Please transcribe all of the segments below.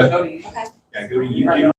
Okay. Yeah, go to YouTube.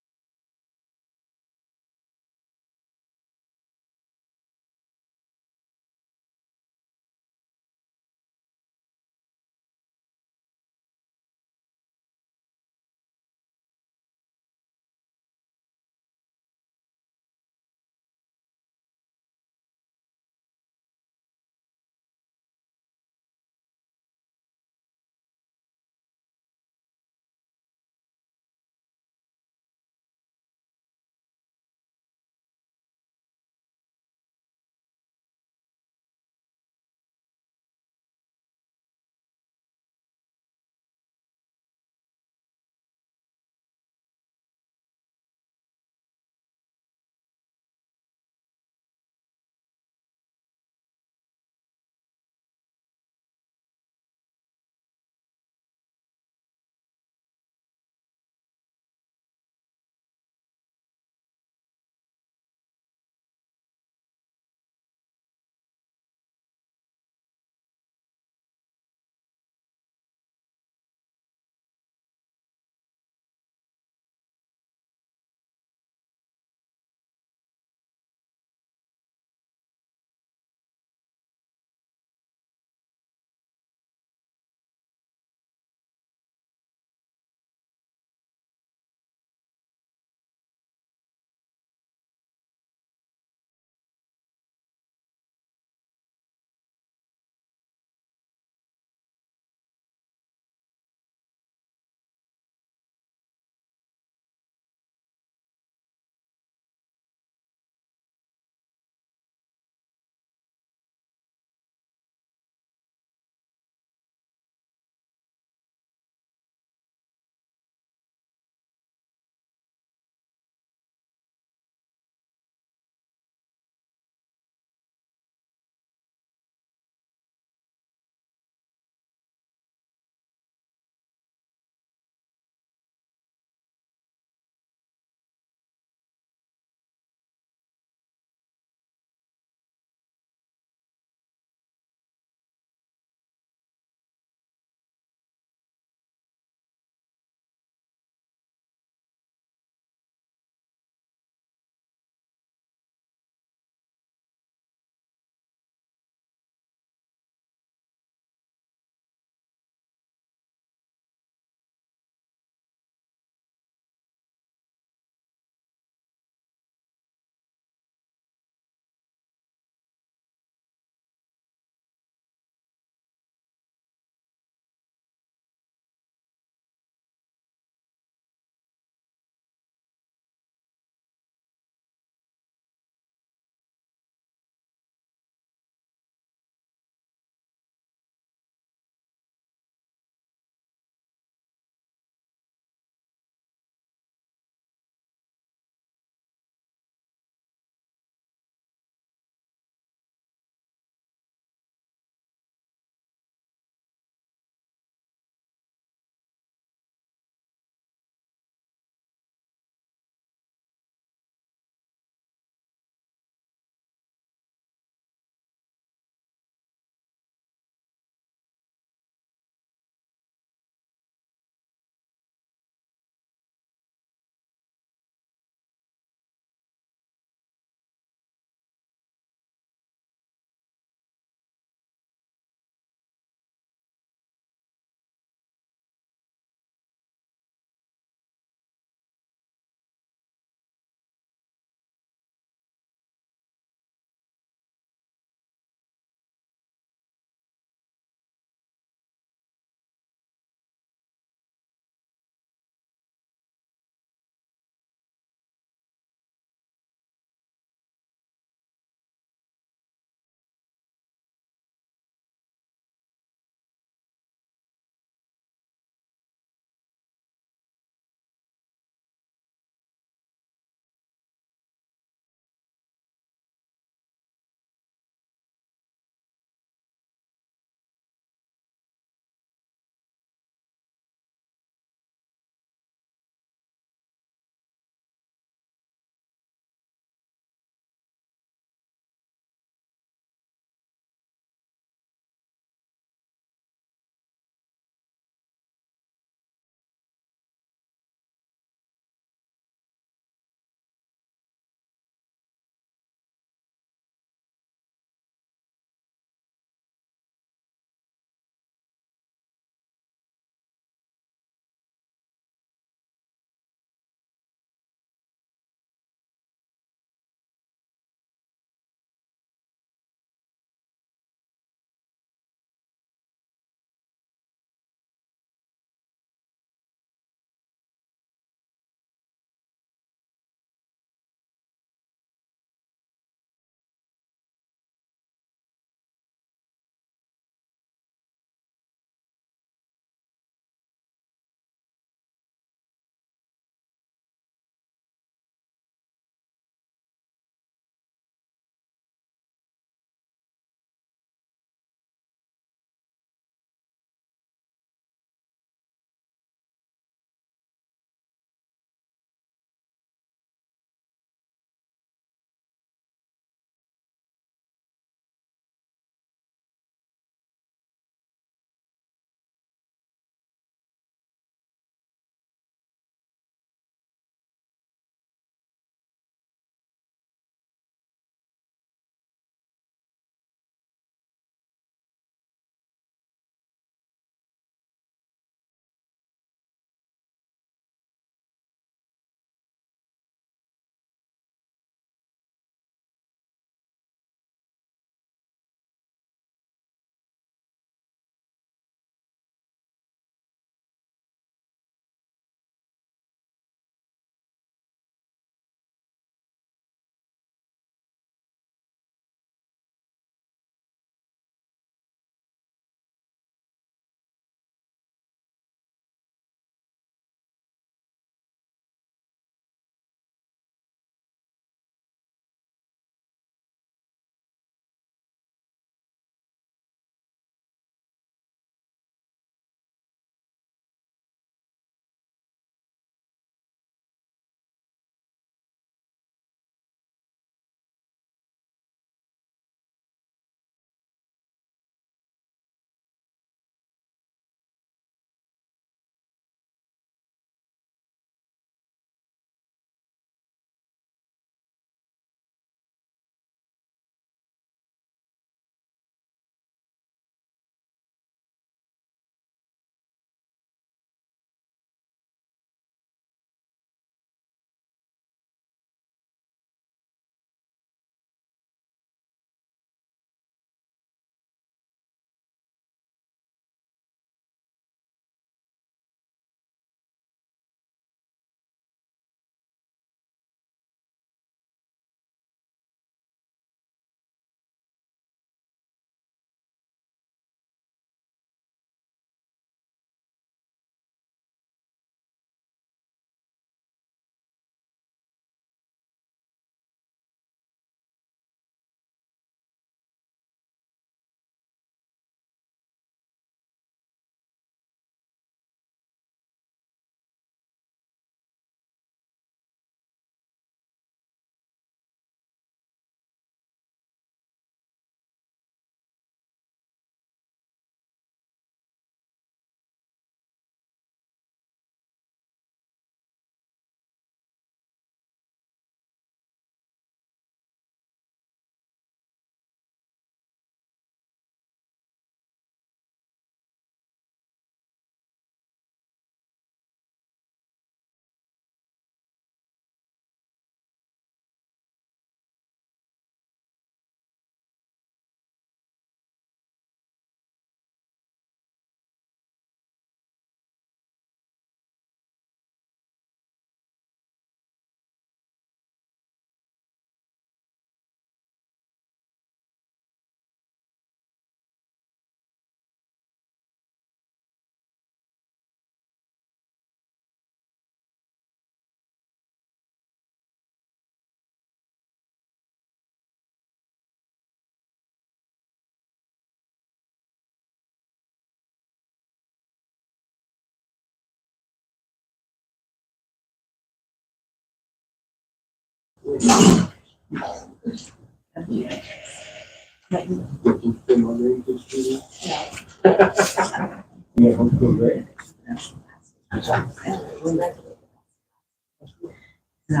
No. I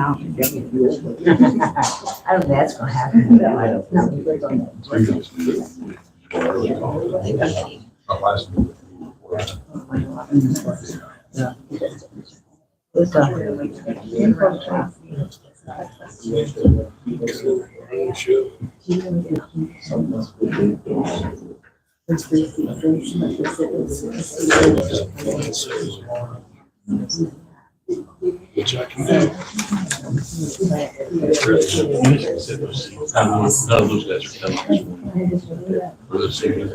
don't think that's gonna happen. Which I can do. None of those guys are coming. For the same.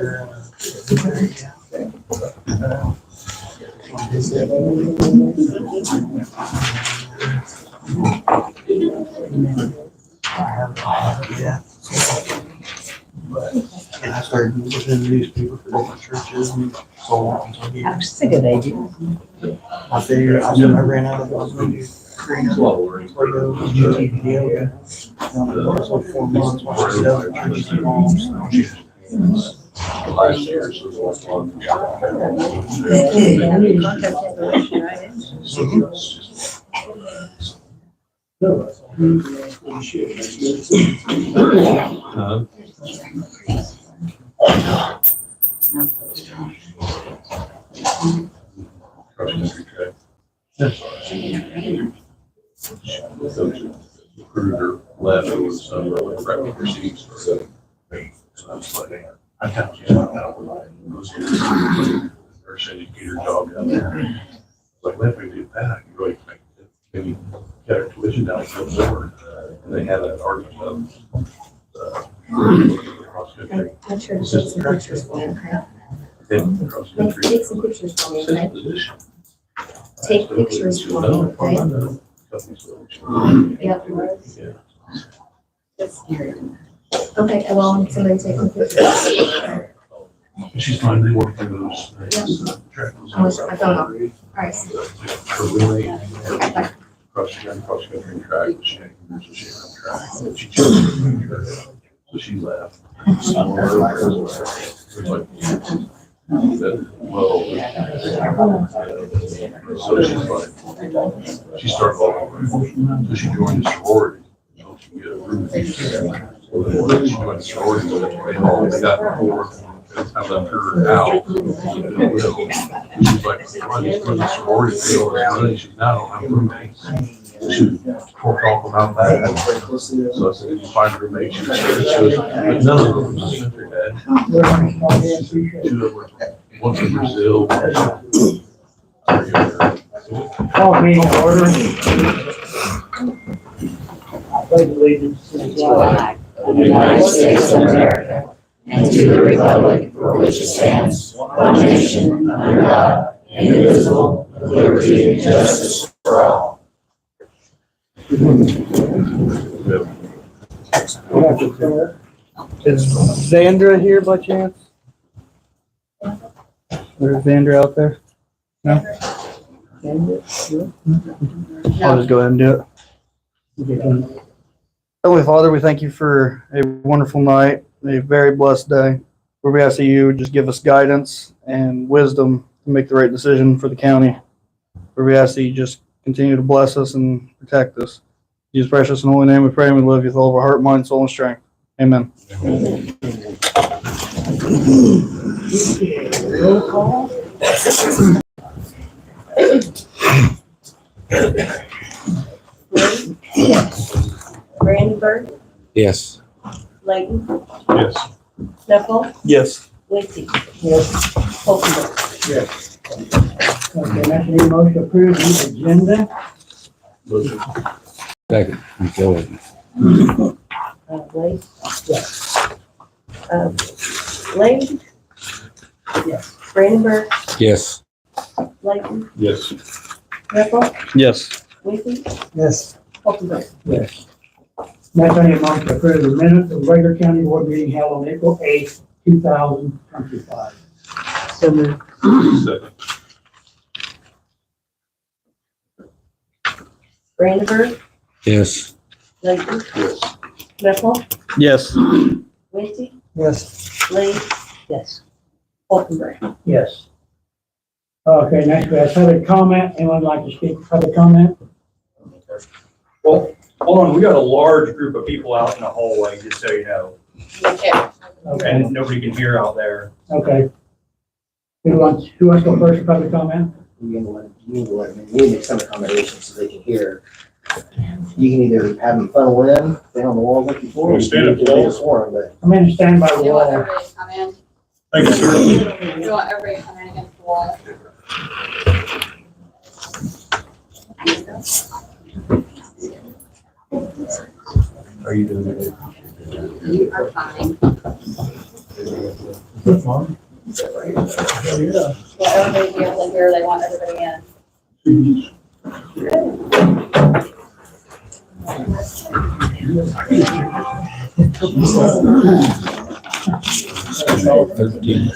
Yeah. And I started looking in the newspaper for different churches and so on. So That's a good idea. I figured I ran out of those. So 4 months while she's out there, she's moms. Last year, so it was one. Cross-country track. Recruiter left over the summer, right before season started. So I was like, I kind of just went out with nurse educator job down there. Like, let me do that. I can go ahead and maybe get our tuition down to over. And they had an argument of cross-country. I'm sure to take some pictures for me, okay? Cross-country. Take some pictures for me, okay? Take pictures for me, okay? Yep. Yeah. That's scary. Okay, I want somebody to take some pictures. She's fine, they work through those. I don't know. All right. Her roommate, cross-country track, she had track, so she chose so she left. Well, so she's like, she started all over, so she joined the sorority. She get a room. So she joined the sorority, so they got four. I left her out. She's like, I just put the sorority deal around. She's now, I'm roommates. She talk about that. So I said, if you find a roommate, she was, but none of them was country dad. Two of them were, one's in Brazil. Call me to order. I pledge allegiance to the flag of the United States of America and to the republic for which it stands, one nation, under God, indivisible, with liberty and justice for all. Is Zandra here by chance? There's Zandra out there? No? I'll just go ahead and do it. Heavenly Father, we thank you for a wonderful night, a very blessed day, where we ask that you just give us guidance and wisdom to make the right decision for the county, where we ask that you just continue to bless us and protect us. In Jesus' precious and holy name we pray and we love you with all of our heart, mind, soul, and strength. Amen. Roll call. Brandenburg, Yes. Layton, Yes. Snuffle, Yes. Lacy. Yes. Holkenberg. Yes. Okay, next need a motion to approve the agenda. Motion. Second. Utility. Blake. Yes. Layton, Yes. Brandenburg, Yes. Layton, Yes. Snuffle, Yes. Lacy, Yes. Holkenberg. Yes. Next I need a motion to approve the minutes of the regular county board meeting held on April 8th, 2025. So moved. Second. Brandenburg, Yes. Latham, Yes. Bethel, Yes. Winty, Yes. Lee. Yes. Fortenberry. Yes. Okay, next we have public comment. Anyone like to speak for public comment? Well, hold on, we got a large group of people out in the hallway, just so you know, Okay, and nobody can hear out there. okay. Who wants to go first for public comment? You need to let me make some accommodations so they can hear. You can either have them funnel in, stay on the wall like before. We stand at the walls. But I'm in stand by the You want wall. everybody to come in? Thank you, sir. You want everybody to come in against the wall? How are you doing today? You are fine. Yeah. Want everybody to be able to hear, they want everybody in. Thirteen.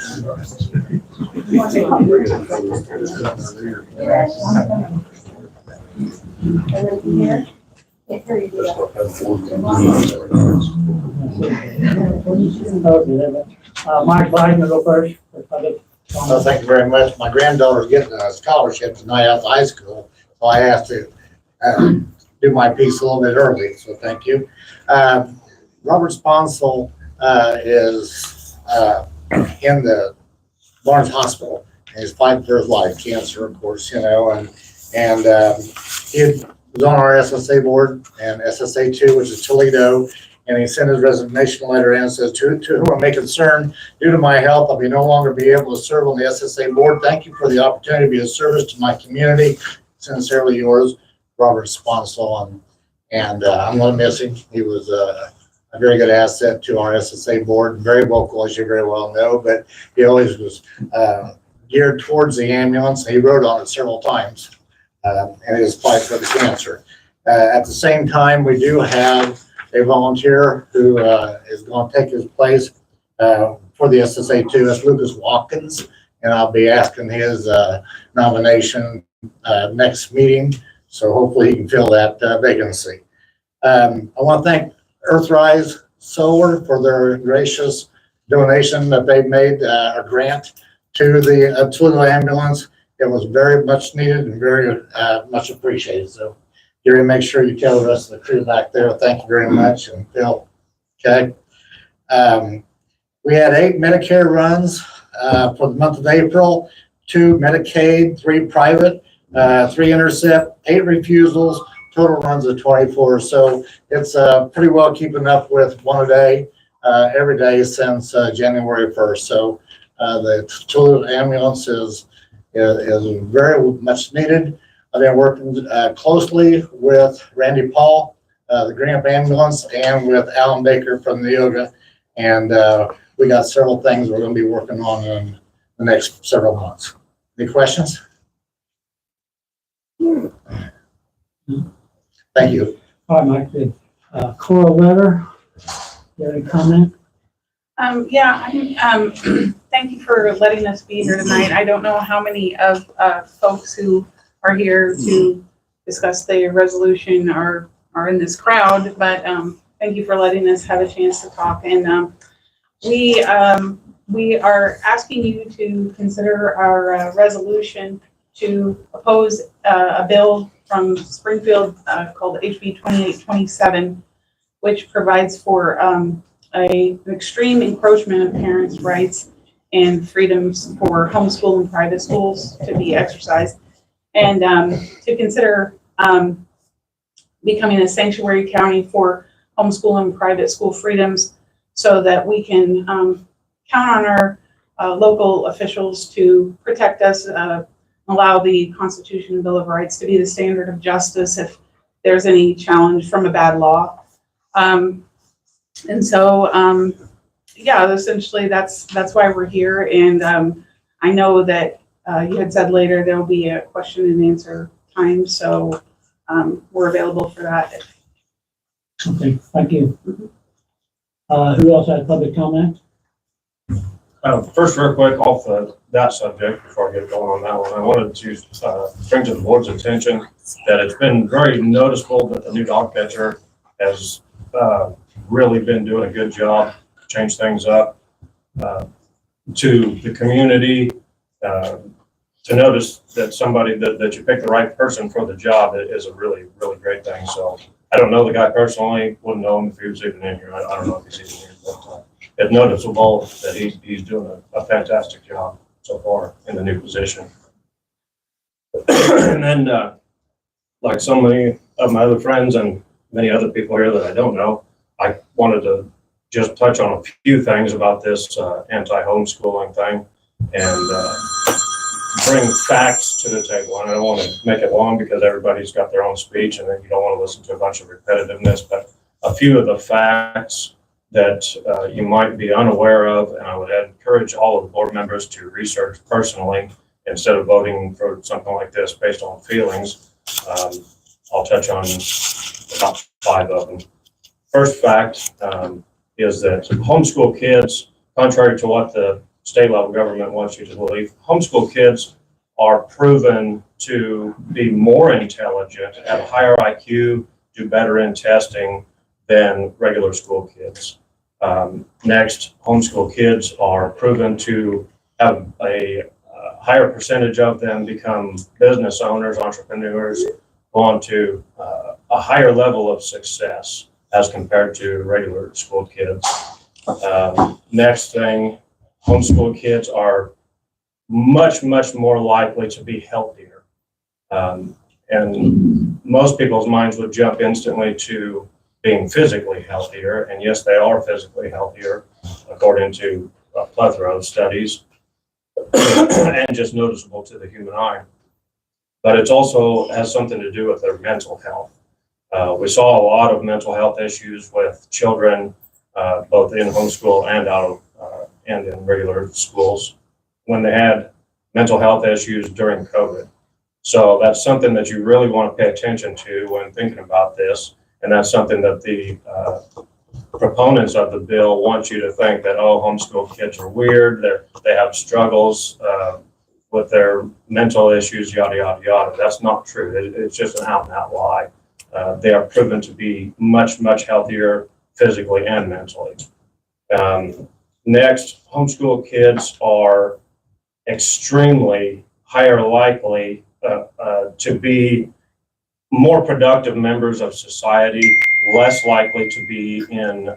Everybody here? Can't hear you, do that. Mike Biden, go first for public comment. Thank you very much. My granddaughter's getting a scholarship tonight out of high school, so I have to do my piece a little bit early, so thank you. Robert Sponsel is in the Barnes Hospital, and he's fighting for his life, cancer, of course, you know, and he was on our SSA board and SSA 2, which is Toledo, and he sent his resignation letter in and says, to whom I may concern, due to my health, I may no longer be able to serve on the SSA board. Thank you for the opportunity to be of service to my community. Sincerely yours, Robert Sponsel. And I'm going to miss him. He was a very good asset to our SSA board, very vocal, as you very well know, but he always was geared towards the ambulance. He wrote on it several times in his fight for the cancer. At the same time, we do have a volunteer who is going to take his place for the SSA 2. That's Lucas Watkins, and I'll be asking his nomination next meeting, so hopefully he can fill that vacancy. I want to thank Earthrise Solar for their gracious donation that they've made, a grant to the Toledo ambulance. It was very much needed and very much appreciated. So Gary, make sure you tell the rest of the crew back there, thank you very much, and Phil, okay? We had 8 Medicare runs for the month of April, 2 Medicaid, 3 private, 3 intercept, 8 refusals, total runs of 24. So it's pretty well keeping up with 1 a day, every day since January 1st. So the Toledo ambulance is very much needed. I've been working closely with Randy Paul, the Graham ambulance, and with Alan Baker from the yoga. And we got several things we're going to be working on in the next several months. Any questions? Thank you. All right, Mike, good. Coral Weather, you have any comment? Thank you for letting us be here tonight. I don't know how many of folks who are here to discuss the resolution are in this crowd, but thank you for letting us have a chance to talk. And we are asking you to consider our resolution to oppose a bill from Springfield called HB 2827, which provides for an extreme encroachment of parents' rights and freedoms for homeschool and private schools to be exercised, and to consider becoming a sanctuary county for homeschool and private school freedoms, so that we can count on our local officials to protect us, allow the Constitution and Bill of Rights to be the standard of justice if there's any challenge from a bad law. And so, yeah, essentially that's why we're here. And I know that you had said later there'll be a question and answer time, so we're available for that. Okay, thank you. Who else had public comment? First, real quick, off that subject, before I get going on that one, I wanted to bring to the board's attention that it's been very noticeable that the new dog catcher has really been doing a good job, change things up. To the community, to notice that somebody, that you pick the right person for the job is a really, really great thing. So I don't know the guy personally, wouldn't know him if he was even in here. I don't know if he's even here, but it's noticeable that he's doing a fantastic job so far in the new position. And then, like so many of my other friends and many other people here that I don't know, I wanted to just touch on a few things about this anti-homeschooling thing and bring facts to the table. And I don't want to make it long because everybody's got their own speech and then you don't want to listen to a bunch of repetitiveness, but a few of the facts that you might be unaware of, and I would encourage all of the board members to research personally instead of voting for something like this based on feelings. I'll touch on about 5 of them. First fact is that homeschool kids, contrary to what the state level government wants you to believe, homeschool kids are proven to be more intelligent, have a higher IQ, do better in testing than regular school kids. Next, homeschool kids are proven to have a higher percentage of them become business owners, entrepreneurs, go on to a higher level of success as compared to regular school kids. Next thing, homeschool kids are much, much more likely to be healthier. And most people's minds would jump instantly to being physically healthier. And yes, they are physically healthier, according to a plethora of studies, and just noticeable to the human eye. But it also has something to do with their mental health. We saw a lot of mental health issues with children, both in homeschool and out of, and in regular schools when they had mental health issues during COVID. So that's something that you really want to pay attention to when thinking about this. And that's something that the proponents of the bill want you to think that, oh, homeschool kids are weird, they have struggles with their mental issues, yada, yada, yada. That's not true. It's just an out and out lie. They are proven to be much, much healthier physically and mentally. Next, homeschool kids are extremely higher likely to be more productive members of society, less likely to be in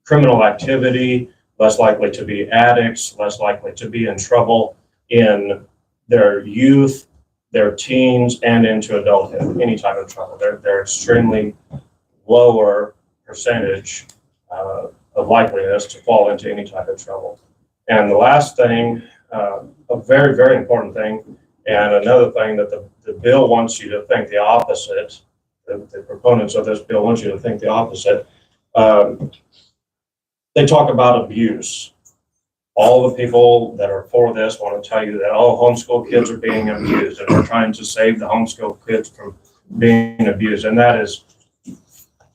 criminal activity, less likely to be addicts, less likely to be in trouble in their youth, their teens, and into adulthood, any type of trouble. They're extremely lower percentage of likeliness to fall into any type of trouble. And the last thing, a very, very important thing, and another thing that the bill wants you to think the opposite, the proponents of this bill want you to think the opposite. They talk about abuse. All the people that are for this want to tell you that, oh, homeschool kids are being abused and we're trying to save the homeschool kids from being abused. And that is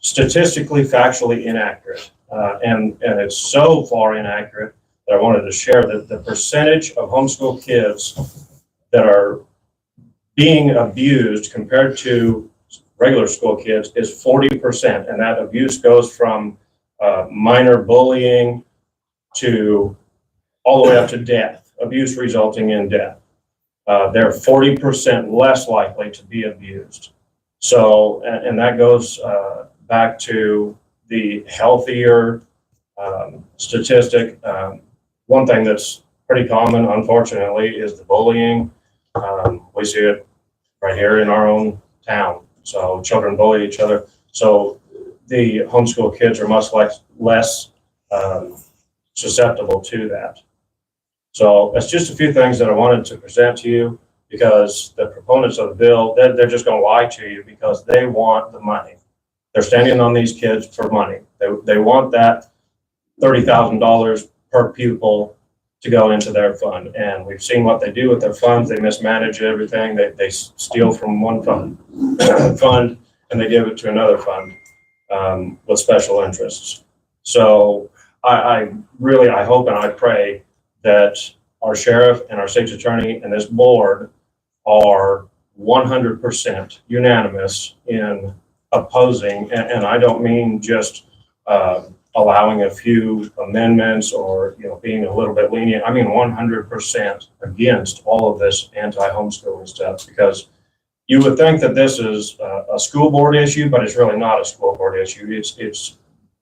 statistically, factually inaccurate. And it's so far inaccurate that I wanted to share that the percentage of homeschool kids that are being abused compared to regular school kids is 40%. And that abuse goes from minor bullying to all the way up to death, abuse resulting in death. They're 40% less likely to be abused. So, and that goes back to the healthier statistic. One thing that's pretty common, unfortunately, is the bullying. We see it right here in our own town. So children bully each other. So the homeschool kids are much less susceptible to that. So that's just a few things that I wanted to present to you, because the proponents of the bill, they're just going to lie to you because they want the money. They're standing on these kids for money. They want that $30,000 per pupil to go into their fund. And we've seen what they do with their funds. They mismanage everything. They steal from one fund and they give it to another fund with special interests. So I hope and I pray that our sheriff and our state's attorney and this board are 100% unanimous in opposing, and I don't mean just allowing a few amendments or, being a little bit lenient. I mean 100% against all of this anti-homeschooling stuff, because you would think that this is a school board issue, but it's really not a school board issue. It's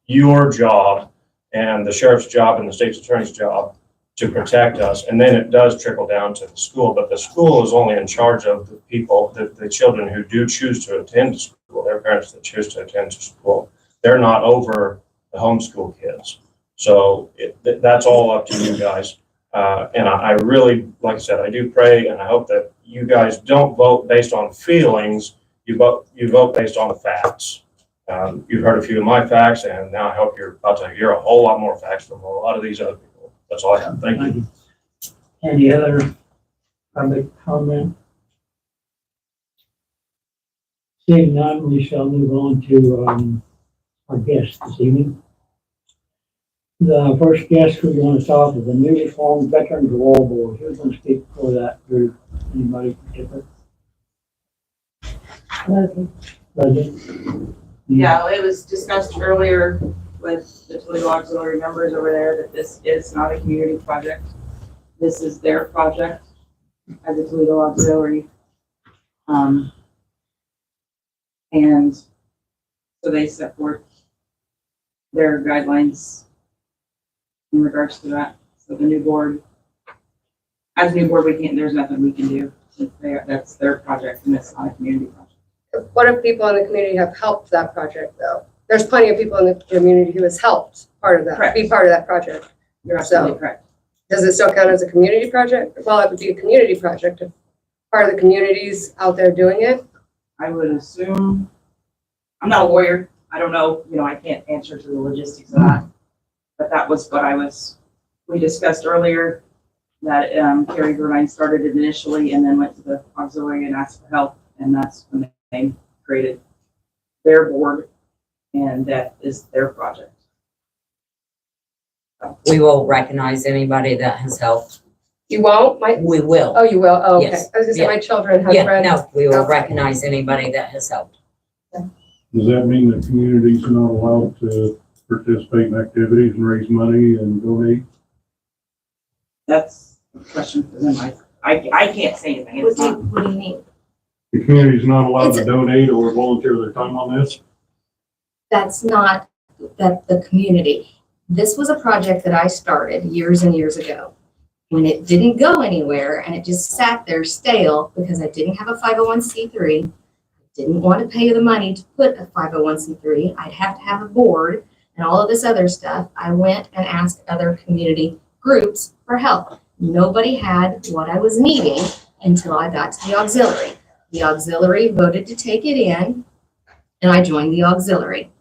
your job and the sheriff's job and the state's attorney's job to protect us. And then it does trickle down to the school, but the school is only in charge of the people, the children who do choose to attend school, their parents that choose to attend school. They're not over the homeschool kids. So that's all up to you guys. And I really, like I said, I do pray and I hope that you guys don't vote based on feelings. You vote based on the facts. You've heard a few of my facts, and now I hope you're about to hear a whole lot more facts from a lot of these other people. That's all I have. Thank you. Any other public comment? Seeing none, we shall move on to our guest this evening. The first guest we want to talk is the newly formed Veterans Wall Board. Who's going to speak for that group? Anybody particular? Leslie? Yeah, it was discussed earlier with the Toledo Auxiliary members over there that this is not a community project. This is their project as a Toledo Auxiliary. And so they set forth their guidelines in regards to that. So the new board, as a new board, there's nothing we can do. That's their project and it's not a community project. What if people in the community have helped that project though? There's plenty of people in the community who has helped part of that, Correct. be part of that project. You're absolutely correct. Does it still count as a community project? Well, it would be a community project if part of the community's out there doing it. I would assume, I'm not a lawyer. I don't know, I can't answer to the logistics of that. But that was what we discussed earlier, that Carrie Gerdine started it initially and then went to the auxiliary and asked for help. And that's when they created their board, and that is their project. We will recognize anybody that has helped. You won't? We will. Oh, you will? Oh, okay. Yes. I was gonna say, Yeah. my children have Yeah, friends. no, we will Okay. recognize anybody that has helped. Does that mean the community's not allowed to participate in activities and raise money and donate? That's a question for them. I can't say anything. It's not. What do you mean? The community's not allowed to donate or volunteer their time on this? That's not the community. This was a project that I started years and years ago. When it didn't go anywhere and it just sat there stale because I didn't have a 501c3, I didn't want to pay the money to put a 501c3. I'd have to have a board and all of this other stuff. I went and asked other community groups for help. Nobody had what I was needing until I got to the auxiliary. The auxiliary voted to take it in, and I joined the auxiliary.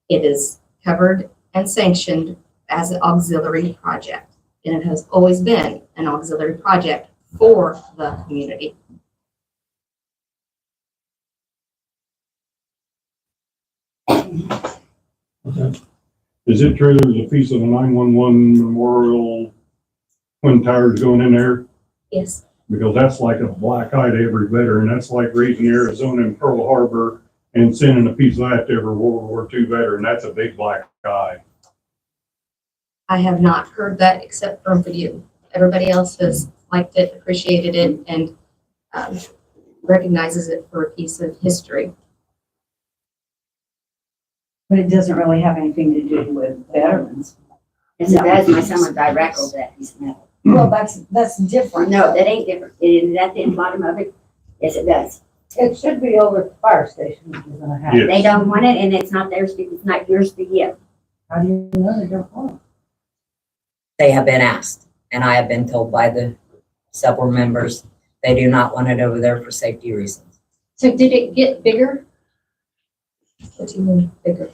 It is covered and sanctioned as an auxiliary project, and it has always been an auxiliary project for the community. Okay. Is it true there's a piece of the 911 memorial twin towers going in there? Yes. Because that's like a black eye to every veteran. That's like raising Arizona and Pearl Harbor and sending a piece of that to every World War II veteran. That's a big black eye. I have not heard that except from you. Everybody else has liked it, appreciated it, and recognizes it for a piece of history. But it doesn't really have anything to do with veterans. Yes, it does. My son would direct that piece of metal. Well, that's different. No, that ain't different. It is at the bottom of it. Yes, it does. It should be over at the fire station if you're gonna have Yes. it. They don't want it, and it's not theirs. It's not yours to give. How do you know they don't want it? They have been asked, and I have been told by the several members, they do not want it over there for safety reasons. So did it get bigger? What do you mean bigger?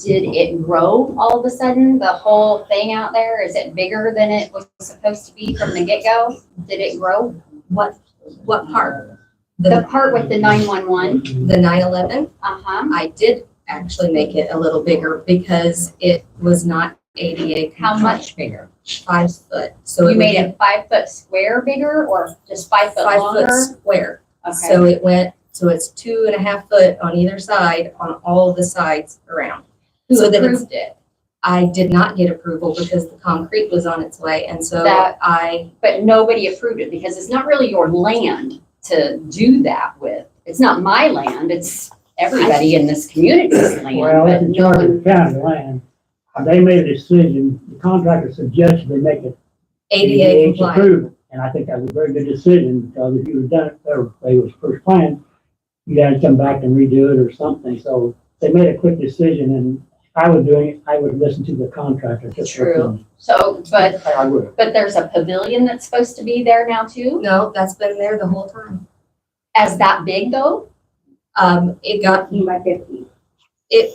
Did it grow all of a sudden, the whole thing out there? Is it bigger than it was supposed to be from the get-go? Did it grow? What part? The part with the 911? The 911? Uh-huh. I did actually make it a little bigger because it was not ADA. How much bigger? 5 foot. So You made it 5 foot square bigger or just 5 foot 5 longer? foot square. Okay. So it went So it's 2.5 foot on either side, on all the sides around. Who So that it's, approved it? I did not get approval because the concrete was on its way, and so That- I, But nobody approved it because it's not really your land to do that with. It's not my land, it's everybody in this community's land. Well, but it's in no charge one- of the county land. They made a decision, the contractor suggested they make it ADA compliant. approved. And I think that was a very good decision, because if you had done it, or it was first planned, you'd have to come back and redo it or something. So they made a quick decision, and if I was doing it, I would listen to the contractor. just for True. them. So, but, I would. but there's a pavilion that's supposed to be there now too? No, that's been there the whole time. As that big though? It got, 15 by 50.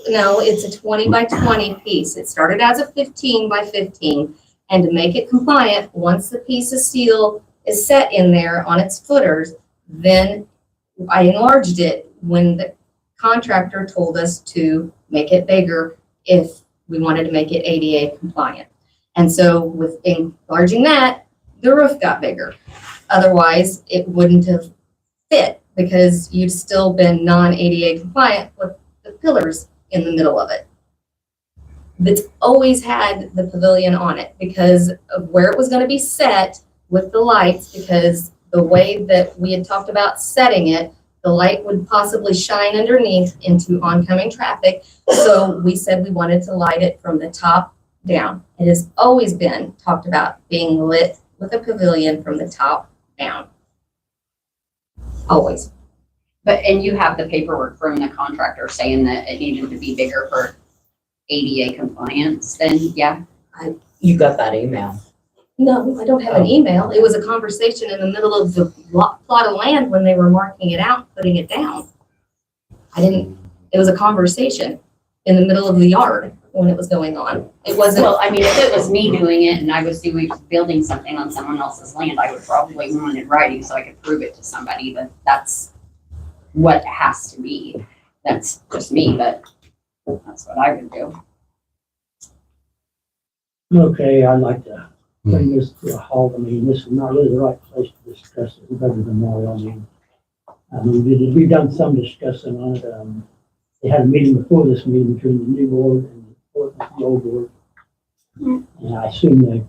no, it's a 20 by 20 piece. It started as a 15 by 15. And to make it compliant, once the piece of steel is set in there on its footers, then I enlarged it when the contractor told us to make it bigger if we wanted to make it ADA compliant. And so with enlarging that, the roof got bigger. Otherwise, it wouldn't have fit because you'd still been non-ADA compliant with the pillars in the middle of it. It's always had the pavilion on it because of where it was going to be set with the lights, because the way that we had talked about setting it, the light would possibly shine underneath into oncoming traffic. So we said we wanted to light it from the top down. It has always been talked about being lit with a pavilion from the top down. Always. But, and you have the paperwork from the contractor saying that it needed to be bigger for ADA compliance, then yeah. You got that email. No, I don't have an email. It was a conversation in the middle of the plot of land when they were marking it out, putting it down. It was a conversation in the middle of the yard when it was going on. It wasn't. Well, I mean, if it was me doing it and I was building something on someone else's land, I would probably want it in writing so I could prove it to somebody that that's what it has to be. That's just me, but that's what I would do. Okay, I'd like to bring this to a halt. I mean, this is not really the right place to discuss it, better than Memorial. I mean, we've done some discussing on it. They had a meeting before this meeting between the new board and the old board. And I assume they they've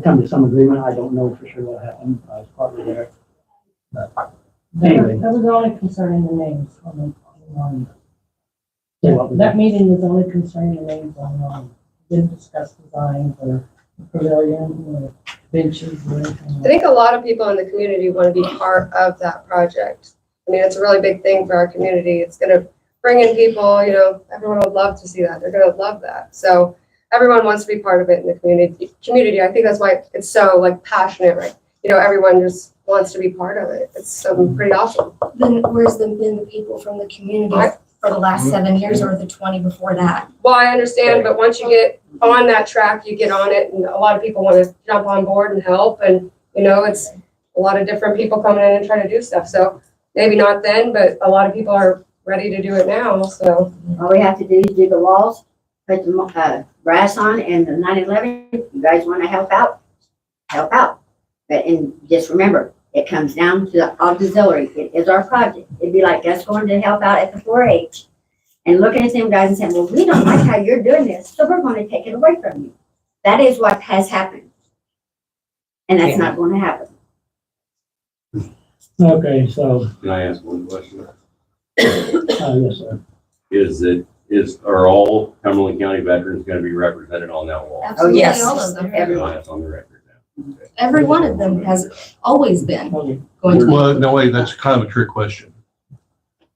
come to some agreement. I don't know for sure what happened. I was partly there. But anyway. That was only concerning the names on Say what was that meeting was only concerning the names on, didn't discuss designs or pavilion or benches or anything. I think a lot of people in the community want to be part of that project. I mean, it's a really big thing for our community. It's going to bring in people, everyone would love to see that. They're going to love that. So everyone wants to be part of it in the community. I think that's why it's so passionate, right? Everyone just wants to be part of it. It's pretty awesome. Then where's been the people from the community for the last 7 years or the 20 before that? Well, I understand, but once you get on that track, you get on it, and a lot of people want to jump on board and help, and it's a lot of different people coming in and trying to do stuff. So maybe not then, but a lot of people are ready to do it now. So All we have to do is dig the walls, put the brass on, and the 9/11. You guys want to help out? Help out. But and just remember, it comes down to the auxiliary. It is our project. It'd be like us going to help out at the 4-H and looking at them guys and saying, well, we don't like how you're doing this, so we're going to take it away from you. That is what has happened. And that's not going to happen. Okay, so, Can I ask one question? yes, sir. Are all Cumberland County veterans going to be represented on that wall? Absolutely, yes. all of them. No, that's on the record now. Okay. Every one of them has always been Okay. going to be. Well, no, wait, that's kind of a trick question.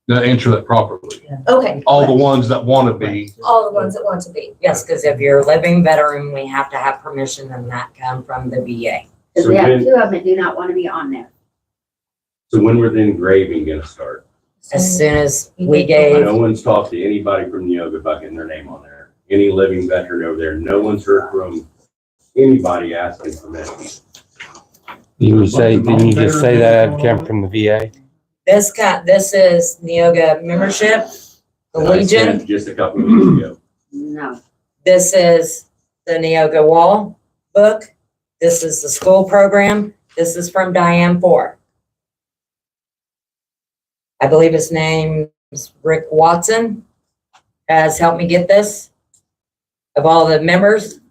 Now answer that properly. Okay, All the ones that want to be, all the ones that want to be. Yes, because if you're a living veteran, we have to have permission and that come from the VA. Because So we have then- 2 of them that do not want to be on there. So when were the engraving going to start? As soon as we gave, No one's talked to anybody from Neoga about getting their name on there. Any living veteran over there, no one's heard from anybody asking permission. Didn't you just say that came from the VA? this is Neoga membership, the And I Legion. sent just a couple of weeks ago. No. This is the Neoga Wall book. This is the school program. This is from Diane Ford. I believe his name's Rick Watson, has helped me get this. Of all the members,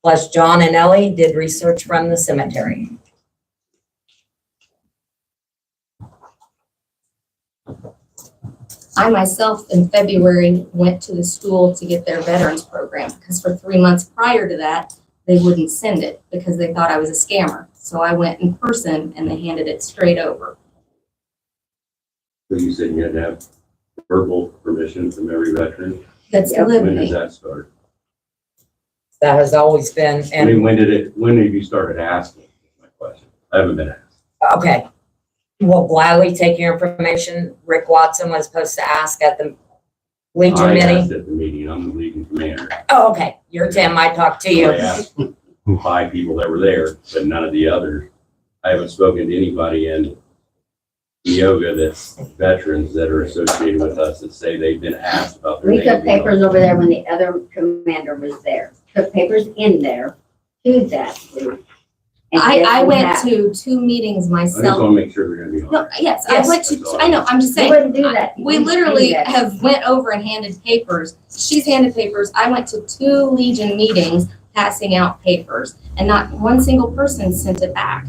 plus John and Ellie did research from the cemetery. I myself in February went to the school to get their veterans program because for 3 months prior to that, they wouldn't send it because they thought I was a scammer. So I went in person and they handed it straight over. So you said you had to have verbal permission from every veteran? That's to live When me. does that start? That has always been, I mean, and, when have you started asking? Is my question. I haven't been asked. okay. We'll gladly take your information. Rick Watson was supposed to ask at the Legion I asked meeting. at the meeting, I'm the Legion commander. Oh, okay. You're Tim. I talked to I you. asked 5 people that were there, but none of the others. I haven't spoken to anybody in Neoga that's veterans that are associated with us that say they've been asked about their We name. took papers over there when the other commander was there. Took papers in there to that group. And I yes, we went have. to 2 meetings I just myself. want to make sure they're gonna be on. No, yes, Yes. I went to, I know, I'm just You saying. wouldn't do that. You We wouldn't do literally that. have went over and handed papers. She's handed papers. I went to 2 Legion meetings passing out papers and not one single person sent it back.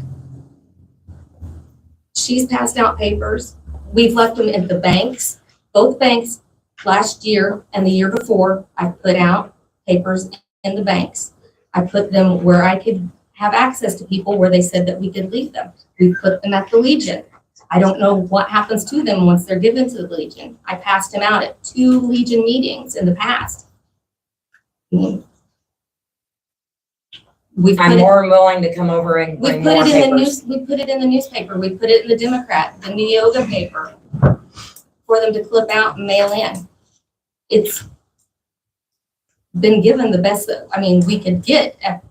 She's passed out papers. We've left them at the banks, both banks last year and the year before. I put out papers in the banks. I put them where I could have access to people where they said that we could leave them. We put them at the Legion. I don't know what happens to them once they're given to the Legion. I passed them out at 2 Legion meetings in the past. We put I'm it, more than willing to come over and we bring put more it in the papers. we put it in the newspaper. We put it in the Democrat, the Neoga paper, for them to clip out and mail in. It's been given the best that, I mean, we could get at.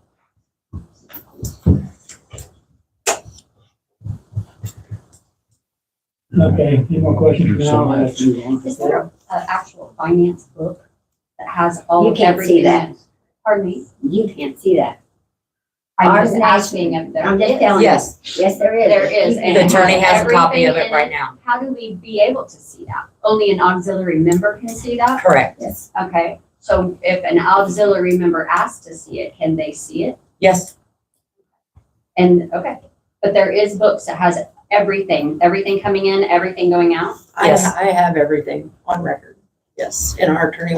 Okay, any more questions for now? I have to move on. Is there an actual finance book that has all You of can't see everything? that. Pardon me? You can't see that. I'm Ours just asking if there I'm just is. telling you. Yes, Yes, there is. There is. You and the it attorney has a copy of everything it in right now. How do we be able to see that? Only an auxiliary member can see that? Correct. Yes. Okay, so if an auxiliary member asks to see it, can they see it? Yes, And, okay, but there is books that has everything coming in, everything going out? Yes. I have everything on record. Yes, in our attorney.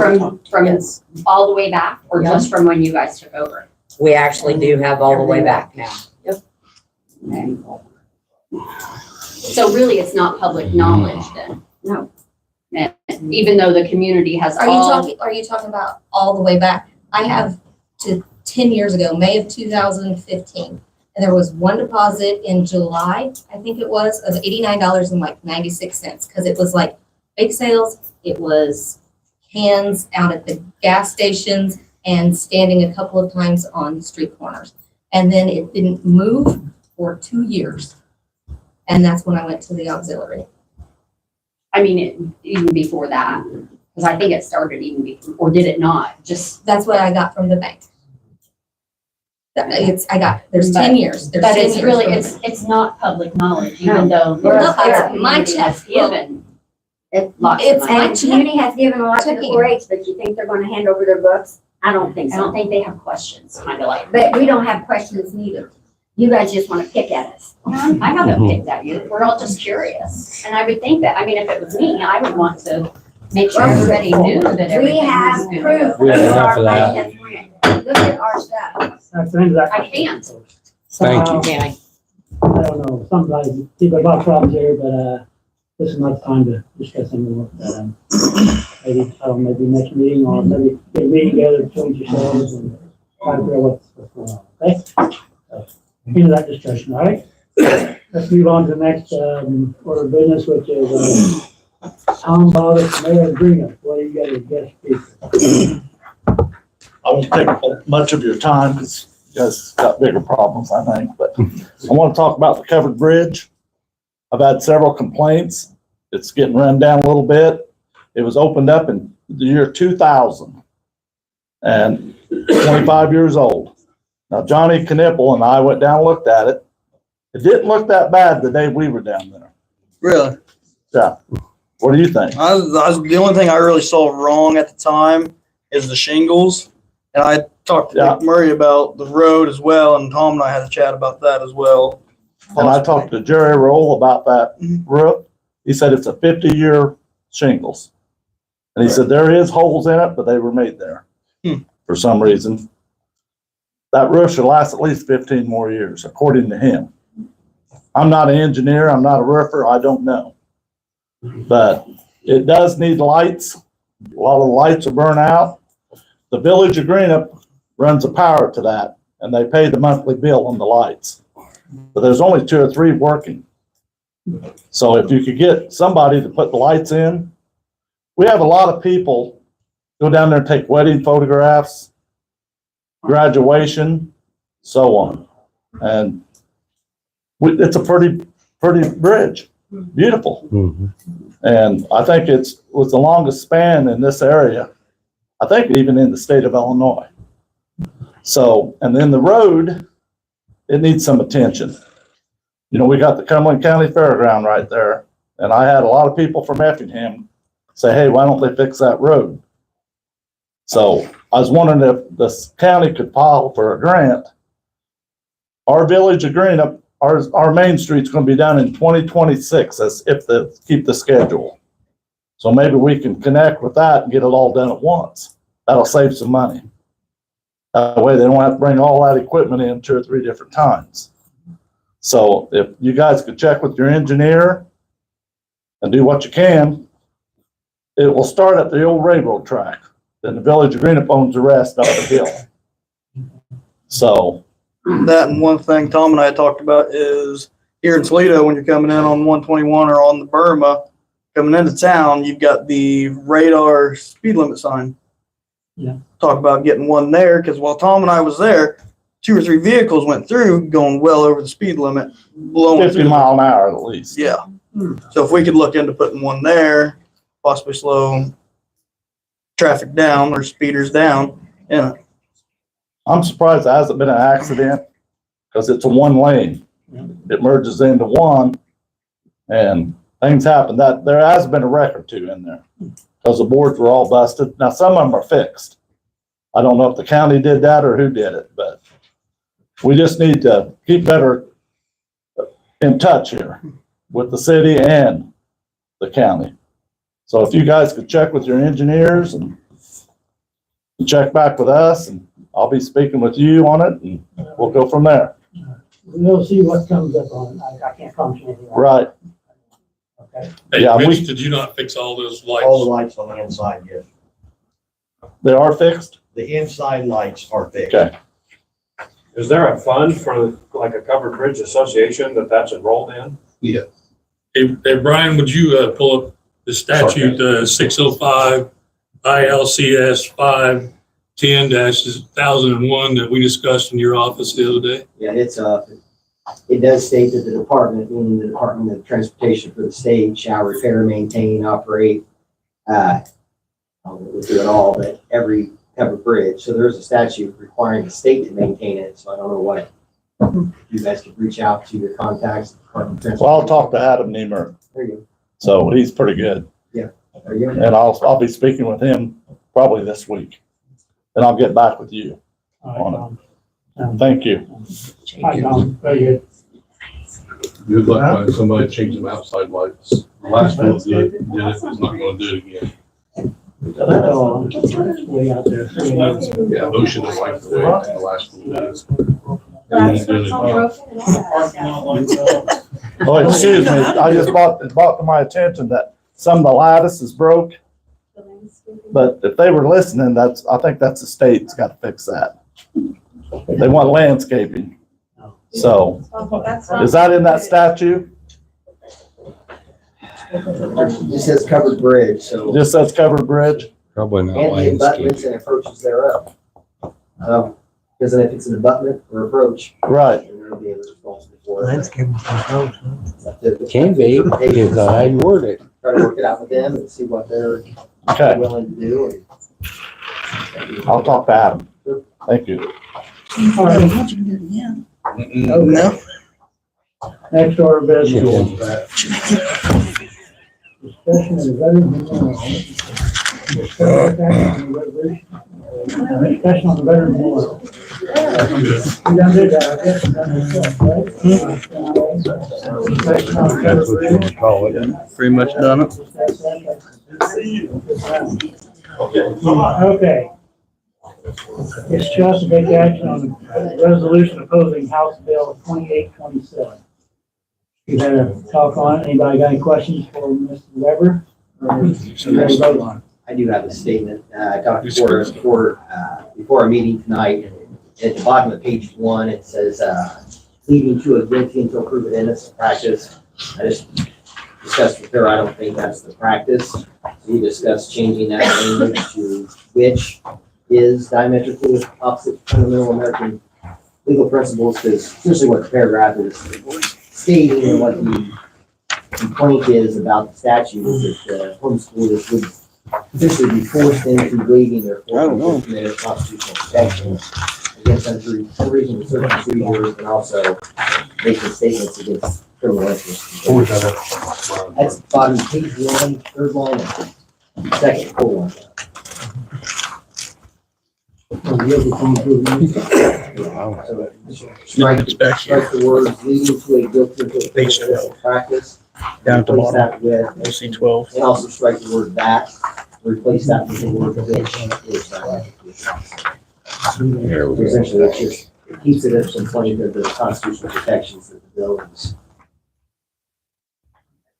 From Yes. all the way back, or Yeah. just from when you guys took over? we actually do have all the way back now. Okay. So really, it's not public knowledge then? No. And even though the community has Are you all. talking about all the way back? I have to 10 years ago, May of 2015. And there was one deposit in July, I think it was, of $89.96, because it was like bake sales. It was cans out at the gas stations and standing a couple of times on street corners. And then it didn't move for 2 years. And that's when I went to the auxiliary. I mean, even before that, because I think it started even before, or did it not? Just, That's what I got from the bank. There's 10 years. There's but 10 it's years really, from- it's not public knowledge, even though the No, entire it's my community has checkbook. given It's lots of It's money. And the community has given a lot to the Checking. 4-H, but you think they're gonna hand over their books? I don't think I don't so. think they have questions, kind of like. But we don't have questions neither. You guys just wanna pick at us. I haven't picked at you. We're all just curious. And I would think that, I mean, if it was me, I would want to make sure everybody knew that We everything have was good. proof. We have of enough our of that. money that's rent. Look at our stuff. That's exactly. I can't. Thank you. Can I don't know, somebody, people have got problems here, but, this is not the time to discuss anymore. Maybe, I don't know, maybe next meeting, or maybe get a meeting together between yourselves and try to figure out what's going on, okay? So, into that discussion, all right? Let's move on to the next, order of business, which is, Tom Bottas, Mayor Greenup. What do you got as guest speaker? I won't take much of your time because you guys got bigger problems, I think, but I want to talk about the covered bridge. I've had several complaints. It's getting run down a little bit. It was opened up in the year 2000 and 25 years old. Now, Johnny Knipple and I went down and looked at it. It didn't look that bad the day we were down there. Really? Yeah. What do you think? The only thing I really saw wrong at the time is the shingles. And I talked to Nick Murray about the road as well, and Tom and I had a chat about that as well. And I talked to Jerry Roll about that roof. He said it's a 50-year shingles. And he said there is holes in it, but they were made there for some reason. That roof should last at least 15 more years, according to him. I'm not an engineer. I'm not a roofer. I don't know. But it does need lights. A lot of the lights are burnt out. The Village of Greenup runs the power to that, and they pay the monthly bill on the lights. But there's only 2 or 3 working. So if you could get somebody to put the lights in, we have a lot of people go down there and take wedding photographs, graduation, so on. And it's a pretty bridge, beautiful. And I think it was the longest span in this area, I think even in the state of Illinois. So, and then the road, it needs some attention. You know, we got the Cumberland County Fairground right there, and I had a lot of people from Effingham say, hey, why don't they fix that road? So I was wondering if the county could file for a grant. Our Village of Greenup, our main street's gonna be done in 2026, as if they keep the schedule. So maybe we can connect with that and get it all done at once. That'll save some money. That way they don't have to bring all that equipment in 2 or 3 different times. So if you guys could check with your engineer and do what you can, it will start at the old railroad track. Then the Village of Greenup owns the rest of the hill. So. That and one thing Tom and I had talked about is here in Toledo, when you're coming in on 121 or on the Burma, coming into town, you've got the radar speed limit sign. Yeah. Talk about getting one there, because while Tom and I was there, 2 or 3 vehicles went through going well over the speed limit, blowing 50 mile an hour at least. Yeah. So if we could look into putting one there, possibly slow traffic down or speeders down. Yeah. I'm surprised there hasn't been an accident because it's a 1 lane. It merges into one and things happen. That there has been a wreck or 2 in there because the boards were all busted. Now some of them are fixed. I don't know if the county did that or who did it, but we just need to keep better in touch here with the city and the county. So if you guys could check with your engineers and check back with us, and I'll be speaking with you on it, and we'll go from there. We'll see what comes up on it. I can't promise you anything. Right. Okay. Hey, Yeah, Mitch, did you not fix all those lights? All the lights on the inside, yes. They are fixed? The inside lights are fixed. Okay. Is there a fund for like a covered bridge association that's enrolled in? Yeah. Hey, Brian, would you pull up the statute 605 ILCS 510-1001 that we discussed in your office the other day? Yeah, it does state that the department, meaning the Department of Transportation for the state, shall repair, maintain, operate, I don't know, we'll do it all, but every covered bridge. So there's a statute requiring the state to maintain it. So I don't know what you guys could reach out to your contacts. Well, I'll talk to Adam Niemer. There you go. So he's pretty good. Yeah. There you go. And I'll be speaking with him probably this week. And I'll get back with you on it. Thank you. Hi, Tom. Very good. Good luck finding somebody to change them outside lights. The last one did it, it's not gonna do it again. Way out there. Yeah, Ocean is like the way the last one is. Oh, excuse me, I just brought to my attention that some of the lattice is broke. But if they were listening, I think that's the state's got to fix that. They want landscaping. So, is that in that statute? It just says covered bridge, so. Just says covered bridge? Probably not And the abutments and approaches thereof. Because if it's an abutment or approach. Right. then they'll be responsible for it. Landscape can be, because how you word it. Try to work it out with them and see what they're Okay. willing to do. I'll talk to Adam. Thank you. All right. No. Next order of business. Discussion of the veteran memorial. Discussion on the veteran memorial. We done did that, I guess, we done this stuff, right? Discussion on the That's what you would call it. Pretty much done it. Okay. Discuss and take action on the resolution opposing House Bill 2827. You had a talk on it. Anybody got any questions for Mr. Weber? Or should we vote on it? I do have a statement. I talked before a meeting tonight. And at the bottom of page 1, it says, leading to a guilty until proven innocent practice. I just discussed with her, I don't think that's the practice. So we discussed changing that language to which is diametrically opposite fundamental American legal principles, because essentially what the paragraph is stating and what the complaint is about the statute is that homeschoolers would essentially be forced into waiving their Fourth constitutional protections against unreasonable search and seizures, and also making statements against criminal interests. That's bottom page 1, third line, second full one. Strike the words leading to a guilty until proven practice. Down at the Replace bottom. that with, OC 12. and also strike the word that, replace that with the word which is There we go. essentially, it's just, it keeps it as complaint of the constitutional protections that the bill is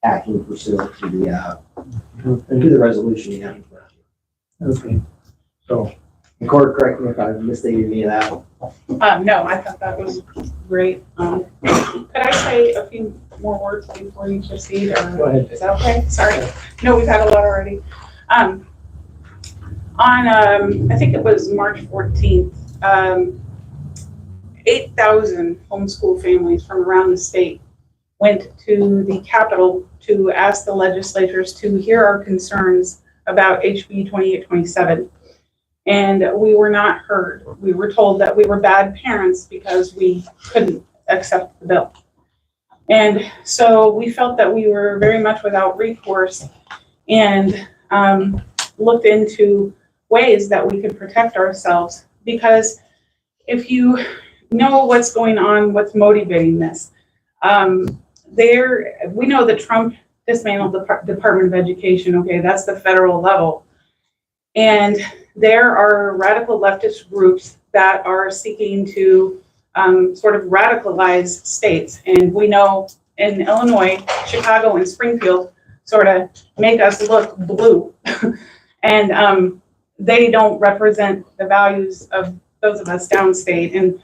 acting pursuant to the resolution you have in front of you. Okay. So, The court, correct me if I misstated any of that. No, I thought that was great. Could I say a few more words before you proceed? Or go ahead. is that okay? Sorry. No, we've had a lot already. On, I think it was March 14th, 8,000 homeschool families from around the state went to the Capitol to ask the legislators to hear our concerns about HB 2827. And we were not heard. We were told that we were bad parents because we couldn't accept the bill. And so we felt that we were very much without recourse, and looked into ways that we could protect ourselves. Because if you know what's going on, what's motivating this, we know that Trump dismantled the Department of Education. Okay, that's the federal level. And there are radical leftist groups that are seeking to sort of radicalize states. And we know in Illinois, Chicago, and Springfield sort of make us look blue. And they don't represent the values of those of us downstate. And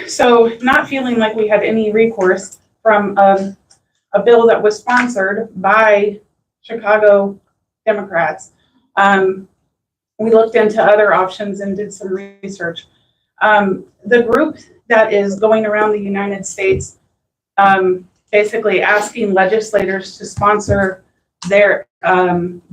so not feeling like we had any recourse from a bill that was sponsored by Chicago Democrats, we looked into other options and did some research. The group that is going around the United States basically asking legislators to sponsor their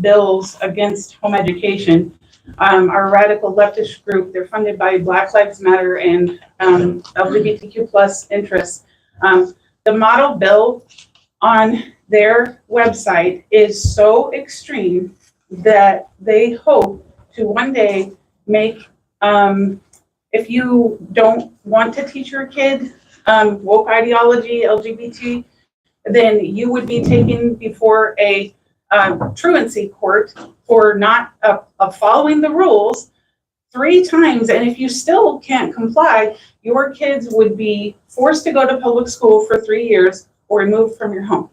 bills against home education are a radical leftist group. They're funded by Black Lives Matter and LGBTQ plus interests. The model bill on their website is so extreme that they hope to one day make, if you don't want to teach your kid woke ideology, LGBT, then you would be taken before a truancy court for not following the rules 3 times. And if you still can't comply, your kids would be forced to go to public school for 3 years or removed from your home.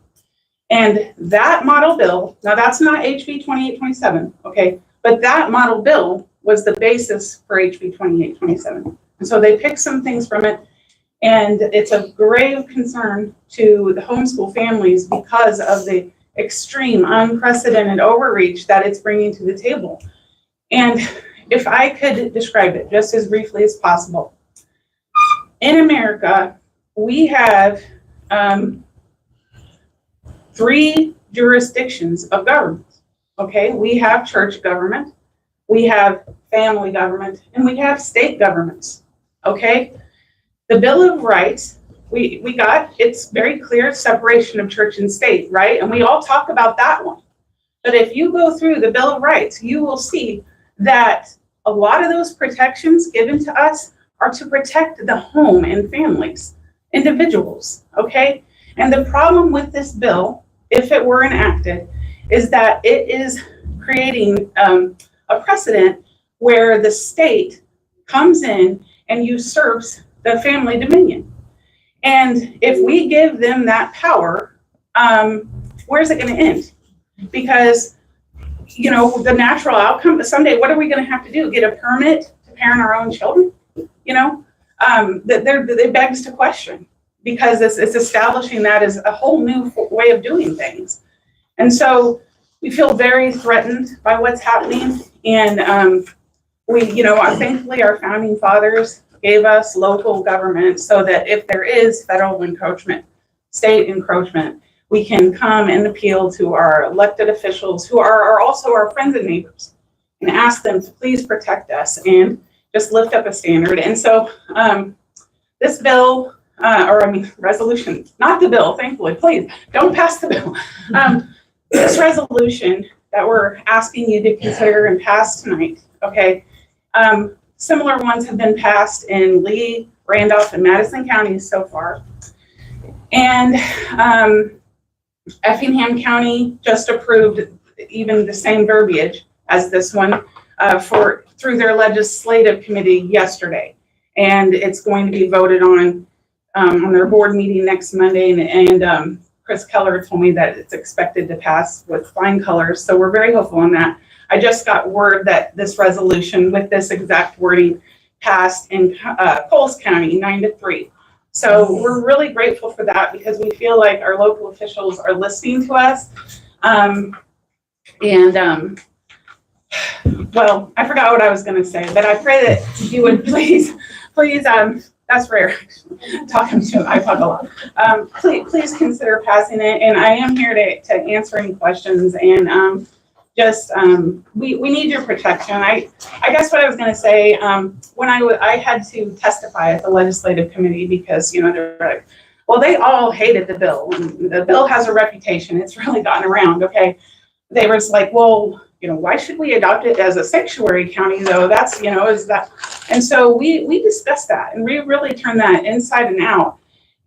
And that model bill, now that's not HB 2827, okay? But that model bill was the basis for HB 2827. And so they picked some things from it. And it's of grave concern to the homeschool families because of the extreme, unprecedented overreach that it's bringing to the table. And if I could describe it just as briefly as possible, in America, we have 3 jurisdictions of government. Okay, we have church government, we have family government, and we have state governments. Okay, the Bill of Rights we got, it's very clear separation of church and state, right? And we all talk about that one. But if you go through the Bill of Rights, you will see that a lot of those protections given to us are to protect the home and families, individuals, okay? And the problem with this bill, if it were enacted, is that it is creating a precedent where the state comes in and usurps the family dominion. And if we give them that power, where's it going to end? Because, you know, the natural outcome, someday, what are we going to have to do? Get a permit to parent our own children? You know, it begs to question, because it's establishing that as a whole new way of doing things. And so we feel very threatened by what's happening. And we, you know, thankfully our founding fathers gave us local government so that if there is federal encroachment, state encroachment, we can come and appeal to our elected officials who are also our friends and neighbors and ask them to please protect us and just lift up a standard. And so this bill, resolution, not the bill, thankfully, please don't pass the bill. This resolution that we're asking you to consider and pass tonight, okay? Similar ones have been passed in Lee, Randolph, and Madison counties so far. And Effingham County just approved even the same verbiage as this one through their legislative committee yesterday. And it's going to be voted on their board meeting next Monday. And Chris Keller told me that it's expected to pass with flying colors. So we're very hopeful on that. I just got word that this resolution with this exact wording passed in Coles County 9-3. So we're really grateful for that, because we feel like our local officials are listening to us. Well, I forgot what I was going to say, but I pray that you would please, that's rare, talking to, I talk a lot. Please consider passing it. And I am here to answer any questions. And we need your protection. I guess what I was going to say, when I had to testify at the legislative committee, because, you know, they're like, well, they all hated the bill. And the bill has a reputation. It's really gotten around. Okay. They were just like, well, you know, why should we adopt it as a sanctuary county though? That's, you know, is that, and so we discussed that, and we really turned that inside and out.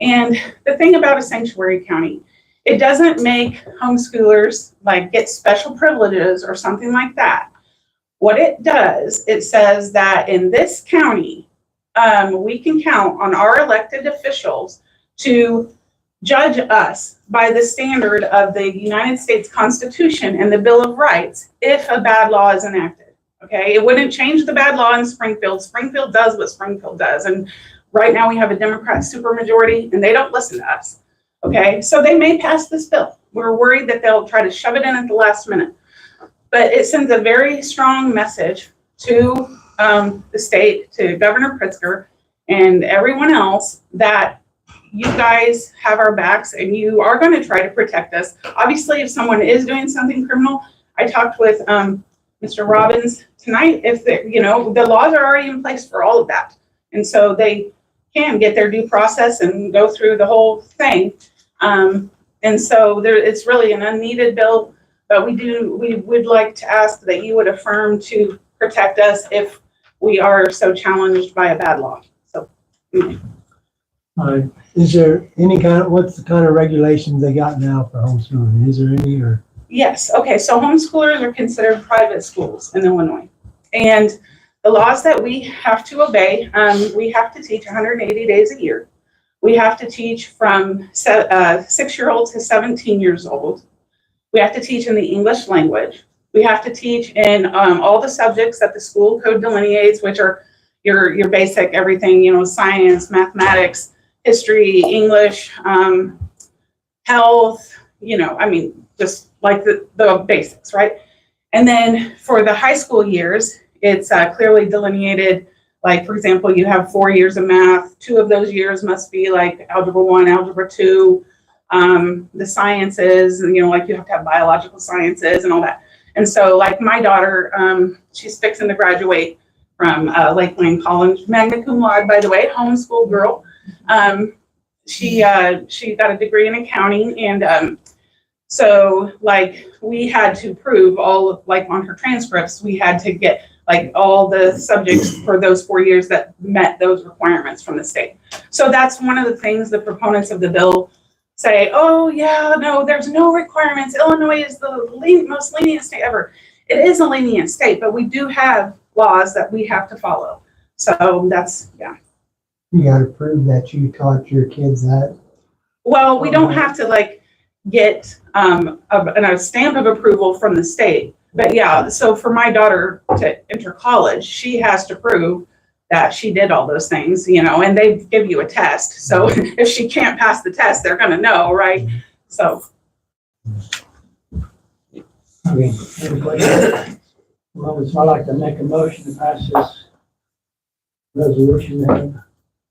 And the thing about a sanctuary county, it doesn't make homeschoolers like get special privileges or something like that. What it does, it says that in this county, we can count on our elected officials to judge us by the standard of the United States Constitution and the Bill of Rights if a bad law is enacted. Okay, it wouldn't change the bad law in Springfield. Springfield does what Springfield does. And right now we have a Democrat supermajority and they don't listen to us. Okay, so they may pass this bill. We're worried that they'll try to shove it in at the last minute. But it sends a very strong message to the state, to Governor Pritzker and everyone else, that you guys have our backs and you are going to try to protect us. Obviously, if someone is doing something criminal, I talked with Mr. Robbins tonight. If you know, the laws are already in place for all of that. And so they can get their due process and go through the whole thing. And so it's really an unneeded bill, but we would like to ask that you would affirm to protect us if we are so challenged by a bad law. So. Is there any what's the kind of regulations they got now for homeschooling? Is there any, or? Yes. Okay. So homeschoolers are considered private schools in Illinois. And the laws that we have to obey, we have to teach 180 days a year. We have to teach from 6-year-olds to 17 years old. We have to teach in the English language. We have to teach in all the subjects that the school code delineates, which are your basic everything, you know, science, mathematics, history, English, health, you know, I mean, just like the basics, right? And then for the high school years, it's clearly delineated. Like, for example, you have 4 years of math. 2 of those years must be like Algebra 1, Algebra 2, the sciences, and, you know, like you have to have biological sciences and all that. And so like my daughter, she's fixing to graduate from Lakeland College, magna cum laude, by the way, homeschool girl. she got a degree in accounting, and so like we had to prove all, like on her transcripts, we had to get like all the subjects for those 4 years that met those requirements from the state. So that's one of the things the proponents of the bill say, oh yeah, no, there's no requirements. Illinois is the most lenient state ever. It is a lenient state, but we do have laws that we have to follow. So that's, yeah. You gotta prove that you taught your kids that. Well, we don't have to like get a stamp of approval from the state. But yeah, so for my daughter to enter college, she has to prove that she did all those things, you know, and they give you a test. So if she can't pass the test, they're gonna know, right? So. Okay, any questions? Well, I'd like to make a motion to pass this resolution and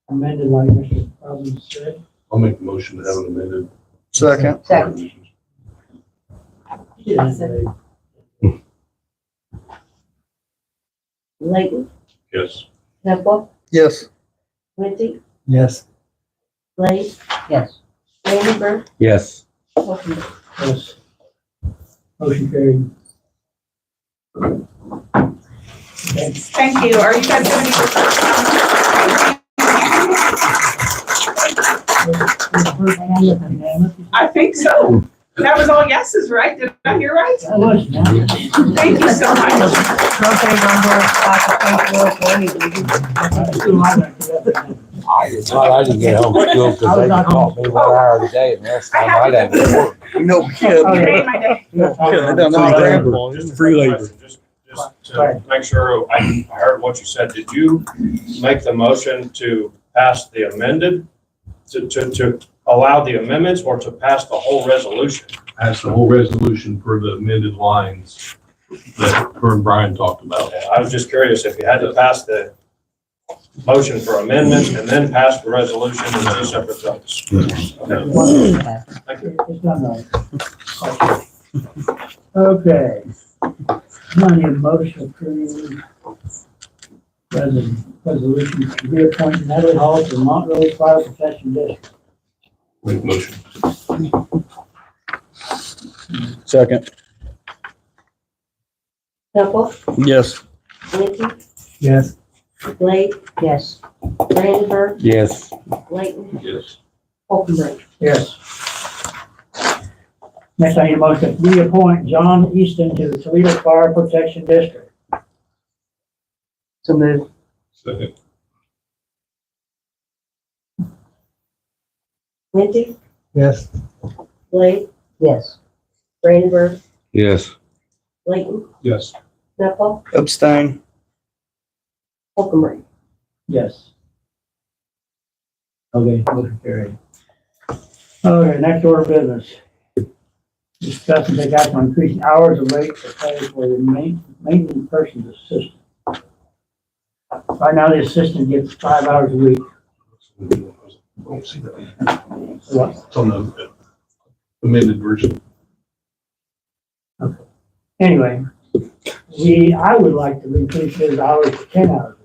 amended like Mr. Robbins said. I'll make the motion to have it amended. Second. Second. Layton, Yes. Temple, Yes. Lindsay, Yes. Blade, Yes. Rainbird, Yes. Wolfenberg. Yes. Motion carried. Okay. Thank you. Are you guys gonna be? I think so. That was all yeses, right? Did I hear right? That was. Thank you so much. I didn't get home from school because they called me 1 hour a day and that's time I didn't work. No You kidding. made my day. Just free labor. Just to make sure I heard what you said, did you make the motion to pass the amended, to allow the amendments or to pass the whole resolution? That's the whole resolution for the amended lines that her and Brian talked about. I was just curious if you had to pass the motion for amendments and then pass the resolution in two separate votes. Thank you. It's done right. Okay. I need a motion approving resolution to reappoint Natalie Hall to Montrose Fire Protection District. Make motion. Second. Temple, Yes. Lindsay, Yes. Blade, Yes. Rainbird, Yes. Layton, Yes. Wolfenberg. Yes. Next, I need a motion to reappoint John Easton to the Toledo Fire Protection District. So moved. Second. Lindsay, Yes. Blade, Yes. Rainbird, Yes. Layton, Yes. Temple, Abstain. Wolfenberg. Yes. Okay, motion carried. Okay, next order of business. Discuss and take action on increasing hours of rate for pay for the maintenance person's assistant. Right now, the assistant gets 5 hours a week. Don't see that. What? It's on the amended version. Anyway, I would like to increase his hours to 10 hours a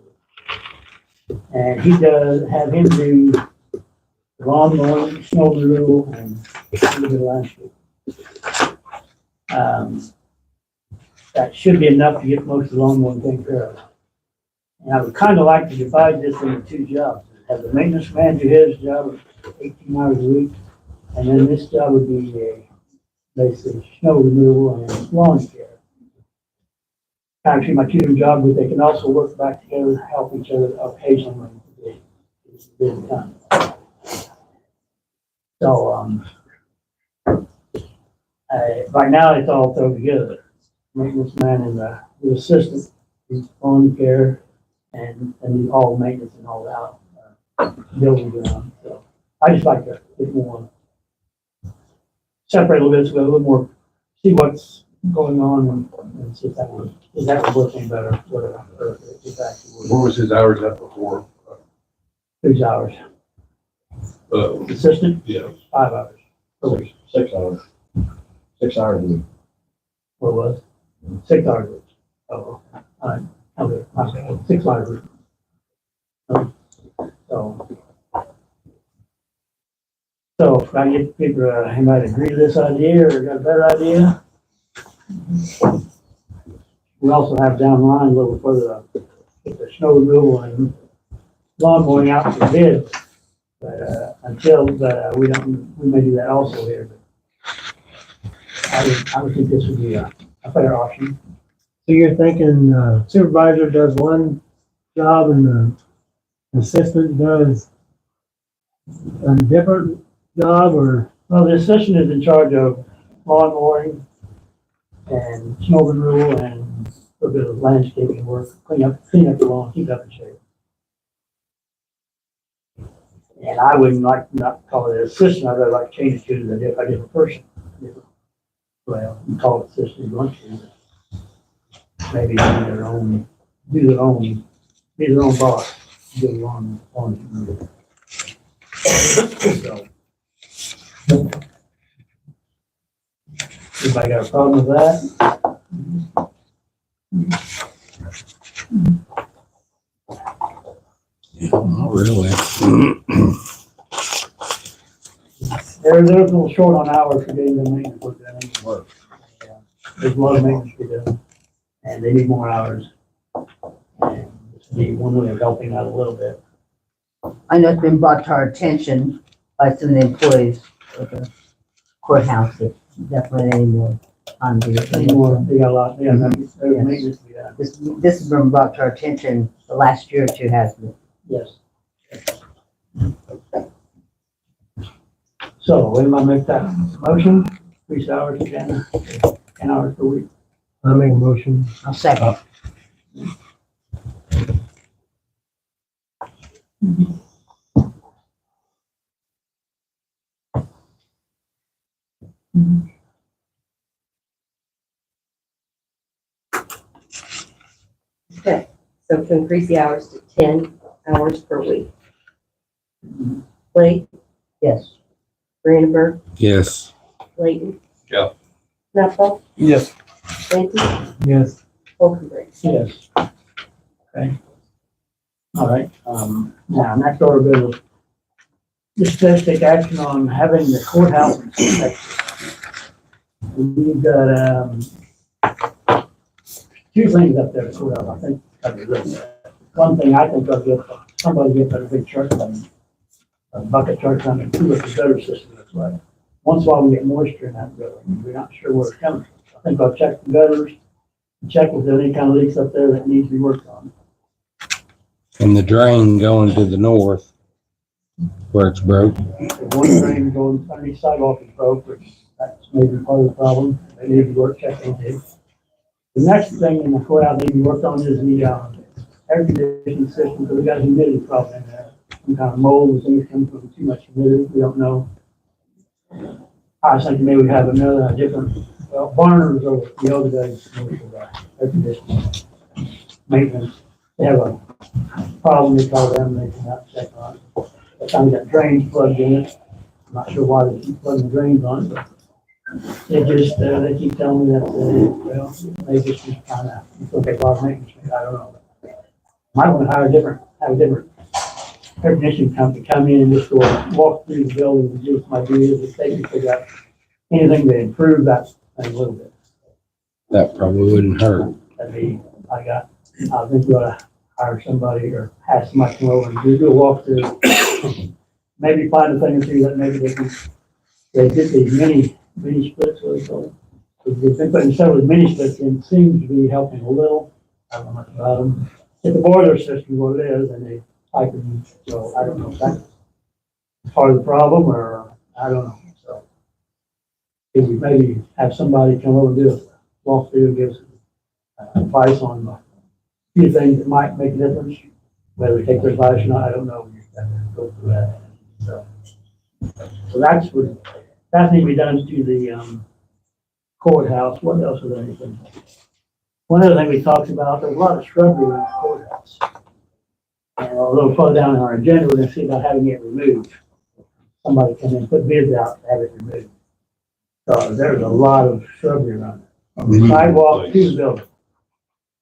week. And he does have him do lawn mowing, snow removal, and a little bit of landscape. That should be enough to get most of the lawn mowing taken care of. And I would kind of like to divide this into 2 jobs. Have the maintenance man do his job of 18 hours a week, and then this job would be basically snow removal and lawn care. Actually, my 2 jobs, but they can also work back together, help each other occasionally when it's busy time. So, right now, it's all thrown together. Maintenance man and the assistant, he's lawn care and all maintenance and all that. Building ground. So I just like to get more separate a little bit, so we have a little more, see what's going on and see if that would work any better, whatever. Or if it actually would. What was his hours at before? 6 hours. Assistant? Yeah. 5 hours. Per week. 6 hours. 6 hours a week. What was? 6 hours a week. Oh, all right. Okay. 6 hours a week. So, So if I get people, who might agree to this idea or got a better idea. We also have down the line a little further, get the snow removal and lawn mowing out for bids. But, until, we may do that also here, but I would think this would be a fair option. So you're thinking supervisor does one job and the assistant does a different job, or? Well, the assistant is in charge of lawn mowing and snow removal and a bit of landscaping work, clean up the lawn, keep it up in shape. And I wouldn't like, not call it assistant, I'd rather like change it to a different person. Well, you call it assistant if you want to. Maybe be their own boss, do their own lawn. So. Anybody got a problem with that? Not really. They're a little short on hours for getting the maintenance work done. There's a lot of maintenance to be done, and they need more hours. And this would be one way of helping out a little bit. I know it's been brought to our attention by some of the employees of the courthouse that definitely need more time to do it. They got a lot, there's maintenance to be done. This has been brought to our attention the last year or two, hasn't it? Yes. So, anybody make that motion? 3 hours again, 10 hours per week. I make a motion. I'll second. Okay, so to increase the hours to 10 hours per week. Blake, Yes. Brandenburg, Yes. Layton. Yeah. Nuttall, Yes. Layton, Yes. Oakenbrink. Yes. Okay. All right, now, next order of business. Discuss take action on having the courthouse inspected. We've got, 2 things up there at the courthouse, I think, I'd be looking at. One thing I think I'll get, somebody get a big truck, a bucket truck, and see what the gutter system looks like. Once in a while, we get moisture in that building, we're not sure where it's coming from. I think I'll check the gutters, and check if there's any kind of leaks up there that needs to be worked on. And the drain going to the north where it's broke. The one drain going underneath sidewalk is broke, which that's maybe part of the problem. They need to work check into. The next thing in the courthouse need to be worked on is the air conditioning system, because we got a humidity problem in there. Some kind of mold, things coming from too much humidity, we don't know. I was thinking maybe we have another different, well, Barner was over the other day, air conditioning maintenance. They have a problem, they call them, they come out and check on it. They kind of got drains plugged in it. I'm not sure why they keep plugging the drains on it, but they just, they keep telling me that, well, they just kind of, it's gonna take a lot of maintenance, I don't know. Might want to have a different air conditioning company come in and just go walk through the building and give us some ideas, if they can figure out anything to improve that thing a little bit. That probably wouldn't hurt. That'd be, I think we ought to hire somebody or have somebody come over and do a walkthrough. Maybe find a thing or two that maybe they did these mini splits, what they call them. They've been putting several mini splits in, seems to be helping a little. I don't know much about them. If the boiler system, what it is, and they pipe it, so I don't know if that's part of the problem or I don't know. So if we maybe have somebody come over and do a walkthrough and give us advice on a few things that might make a difference. Whether we take their advice or not, I don't know. We just have to go through that. So that needs to be done to the courthouse. What else is there anything? One other thing we talked about, there's a lot of shrubbery around the courthouse. And a little further down in our agenda, we're gonna see about having it removed. Somebody come in and put bids out to have it removed. So there's a lot of shrubbery around it. From the sidewalk to the building.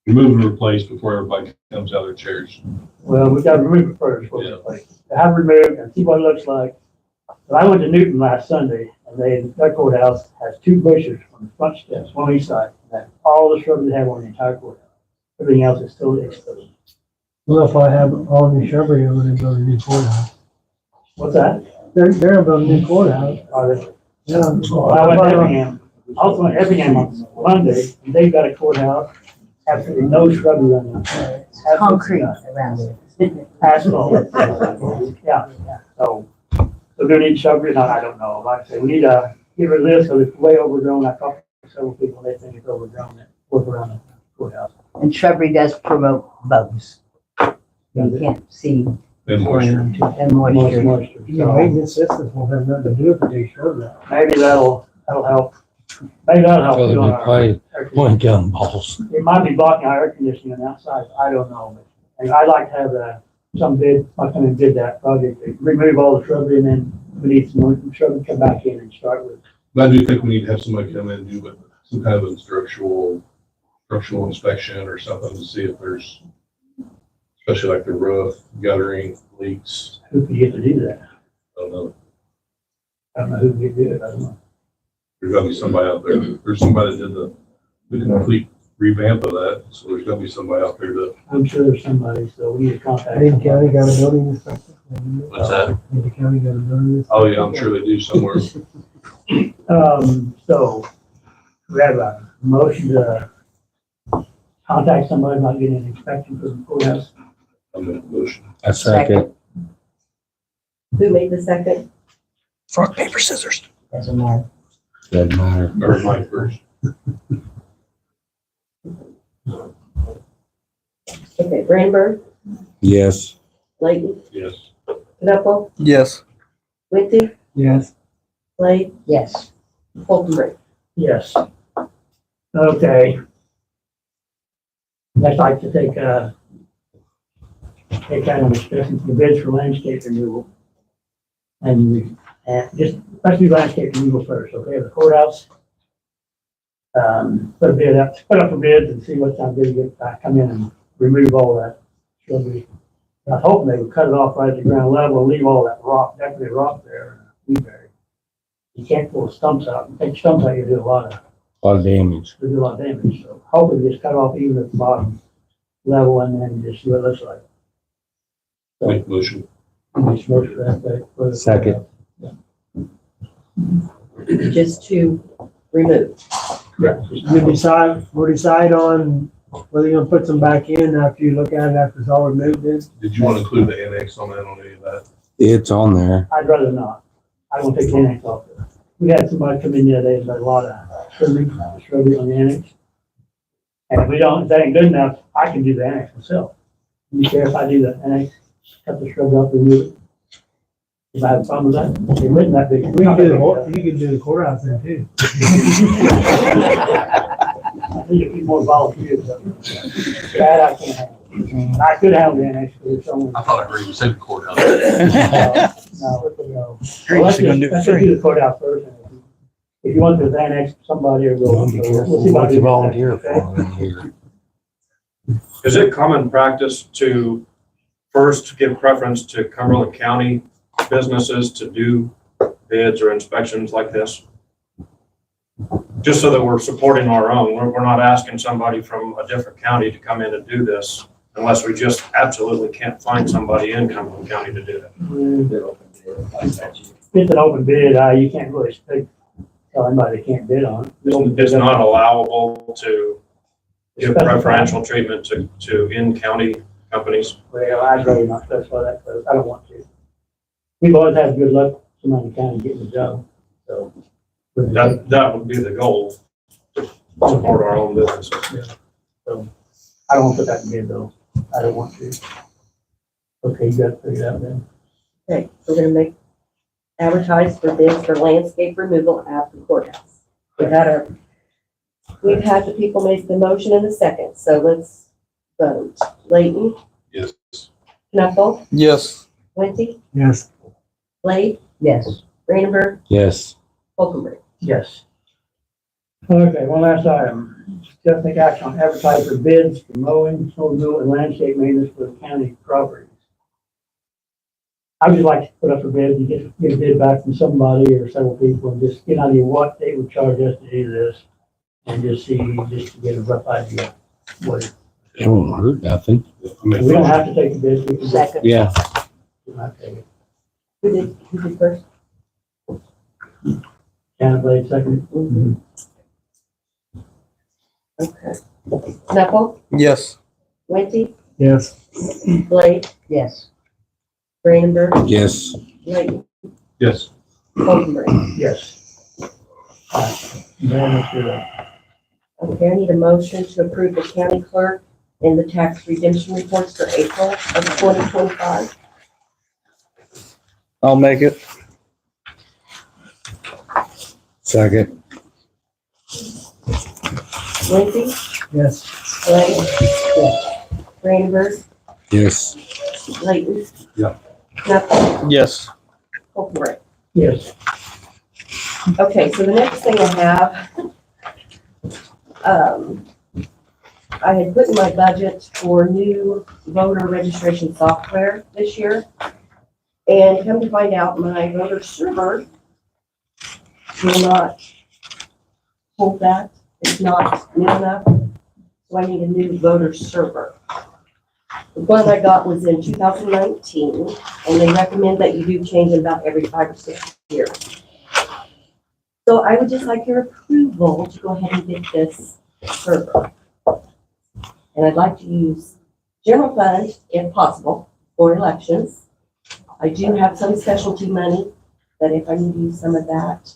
Remove and replace before everybody comes out of their chairs. Well, we gotta remove it first. To have it removed and see what it looks like. But I went to Newton last Sunday, and their courthouse has 2 bushes on the front steps, one on each side. That's all the shrubs they have on the entire courthouse. Everything else is still exposed. Well, if I have all new shrubbery, I'm gonna build a new courthouse. What's that? They're building a new courthouse. Are they? Yeah. Well, I went to Effingham, also in Effingham on Monday, and they've got a courthouse, absolutely no shrubbery on the outside. Concrete around it. Asphalt. Yeah, so do we need shrubbery? No, I don't know. Like I say, we need to get rid of this because it's way overgrown. I talked to several people, they think it's overgrown, that work around the courthouse. And shrubbery does promote bugs. You can't see. And moisture. And moisture. Moisture. Your So maintenance systems won't have nothing to do with the shrubbery. maybe that'll help. Maybe that'll help. So too on they our play air conditioning. one gun balls. It might be blocking our air conditioning on the outside. I don't know. But I'd like to have some bid, I come and did that project, they remove all the shrubbery and then we need some shrubbery, come back in and start with. But I do think we need to have somebody come in and do some kind of a structural inspection or something to see if there's, especially like the roof, guttering, leaks. Who could get to do that? I don't know. I don't know who could do it. I don't know. There's gotta be somebody out there. There's somebody that did the complete revamp of that, so there's gotta be somebody out there to. I'm sure there's somebody, so we need to contact. Did the county got a building inspector? What's that? Did the county got a building inspector? Oh, yeah, I'm sure they do somewhere. So we have a motion to contact somebody about getting an inspection for the courthouse. I'm in motion. I second. Who made the second? Rock, paper, scissors. Doesn't matter. Doesn't matter. Or Mike first. Okay, Brandenburg, Yes. Layton, Yes. Knuckle, Yes. Winty, Yes. Slade, Yes. Holcomb. Yes. Okay. I'd like to take kind of discussion for the bids for landscape removal. And let's do landscape removal first, okay, the courthouse. Put up for bids and see what time they get back, come in and remove all that shrubbery. I was hoping they would cut it off right at the ground level and leave all that rock, definitely rock there, weedberry. You can't pull stumps out, you take stumps out, you do a lot of Damage. damage, so hopefully just cut off even at the bottom level and then just see what it looks like. Make motion. Just motion for that, for the- Second. Just to remove. Yeah, We'll decide on whether you're gonna put some back in after you look at it after it's all removed in. Did you want to include the annex on that, on any of that? It's on there. I'd rather not. I don't take the annex off there. We had somebody come in the other day, and there's a lot of shrubbery on the annex. And if we don't, if that ain't good enough, I can do the annex myself. You care if I do the annex, cut the shrubs up, remove it? If I have a problem with that, it wasn't that big. We can do the courthouse then too. I need a few more volunteers. That I can't handle. I could handle the annex, but it's only. I thought I heard you say the courthouse. No. So let's just do the courthouse first. And if you want to annex somebody, or we'll see about What you doing volunteer that, okay? for in here. Is it common practice to first give preference to Cumberland County businesses to do bids or inspections like this? Just so that we're supporting our own. We're not asking somebody from a different county to come in and do this unless we just absolutely can't find somebody in Cumberland County to do that. It's an open bid, you can't really tell anybody they can't bid on it. It's not allowable to give preferential treatment to in-county companies. Well, I'd rather not specify that, because I don't want to. We've always had good luck, somebody in the county getting the job, so. That would be the goal, to support our own businesses. So, I don't want to put that in bid though, I don't want to. Okay, you got to figure it out then. Okay, we're gonna advertise for bids for landscape removal at the courthouse. We've had the people make the motion in a second, so let's vote. Layton, Yes. Knuckle, Yes. Winty, Yes. Slade, Yes. Brandenburg, Yes. Holcomb. Yes. Okay, one last item. Just take action on advertise for bids for mowing, snow removal, and landscape maintenance for the county properties. I would just like to put up a bid and get a bid back from somebody or several people and just get an idea what they would charge us to do this. And just to get a rough idea. What It won't hurt nothing. we don't have to take the bid. We can just- Yeah. I'll take it. Who did first? Shannon Blade second. Okay. Knuckle, Yes. Wente, Yes. Blade, Yes. Brandenburg, Yes. Layton, Yes. Mm-hmm. Yes. Very much good. Okay, I need a motion to approve the county clerk and the tax redemption reports for April of 2025. I'll make it. Second. Lindsay, Yes. Blade, Brandenburg, Yes. Layton. Yeah. Knuckle, Yes. Colton. Yes. Okay, so the next thing I have, I had put in my budget for new voter registration software this year. And come to find out, my voter server will not hold that. It's not new enough. So I need a new voter server. The one I got was in 2019, and they recommend that you do change it about every 5 or 6 years. So I would just like your approval to go ahead and get this server. And I'd like to use general fund, if possible, for elections. I do have some specialty money that if I need to use some of that,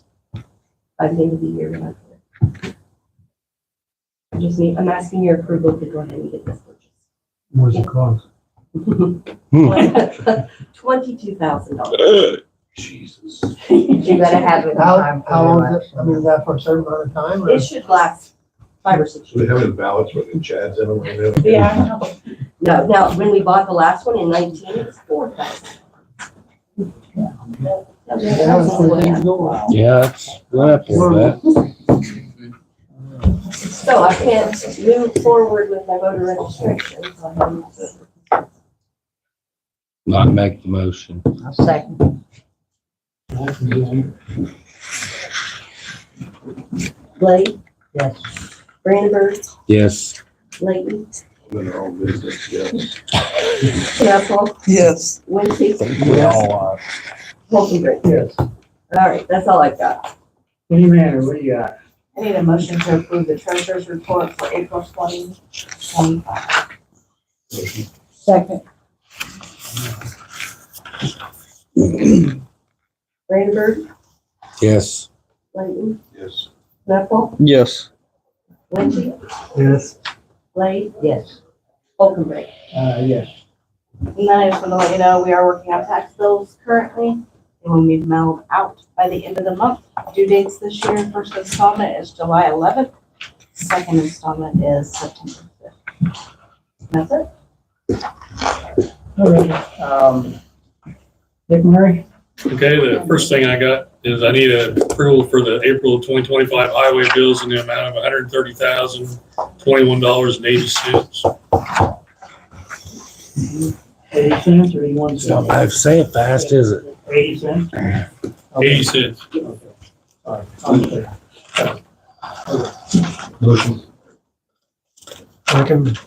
by the end of the year. I'm asking your approval to go ahead and get this purchase. What's it cost? $22,000. Jesus. You gotta have it. How long is it? I mean, is that for a certain amount of time? Or? It should last 5 or 6 Do they years. have any ballots with the Chads in them right now? Yeah, I know. No, now, when we bought the last one in 19, it's 4,000. Yeah, it's went up a little bit. So I can't move forward with my voter registration. So I haven't- Not make the motion. I'll second. Blade, Yes. Brandenburg, Yes. Layton, When they're all business, yeah. Knuckle, Yes. Wincy, Yes. Colton. Yes. All right, that's all I've got. Any manner, what do you got? I need a motion to approve the treasurer's report for April 2025. Second. Brandenburg, Yes. Layton, Yes. Knuckle, Yes. Wincy, Yes. Blade, Yes. Colton. Yes. And then I just want to let you know, we are working on tax bills currently. They will be mailed out by the end of the month. Due dates this year, first installment is July 11th. Second installment is September 5th. That's it. All right. Dick Murray? Okay, the first thing I got is I need an approval for the April 2025 highway bills in the amount of $130,021.80. 80 cents or 81 cents? I say it fast, is it? 80 cents? 80 cents. All right. I'll say. Motion. Second.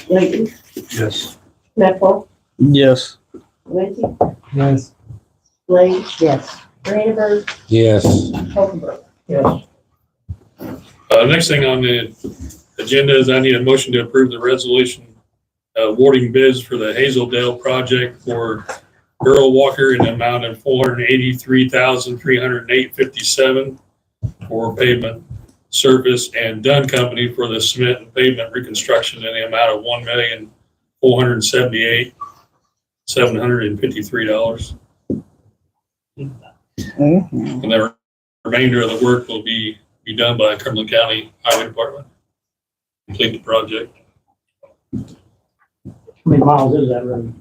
Layton, Yes. Knuckle, Yes. Wincy, Yes. Blade, Yes. Brandenburg, Yes. Colton. Yes. Next thing on the agenda is I need a motion to approve the resolution awarding bids for the Hazeldale project for Earl Walker in the amount of $483,308.57 for pavement surface, and Dunn Company for the cement and pavement reconstruction in the amount of $1,478,753. And the remainder of the work will be done by Cumberland County Highway Department. Complete the project. How many miles is that road?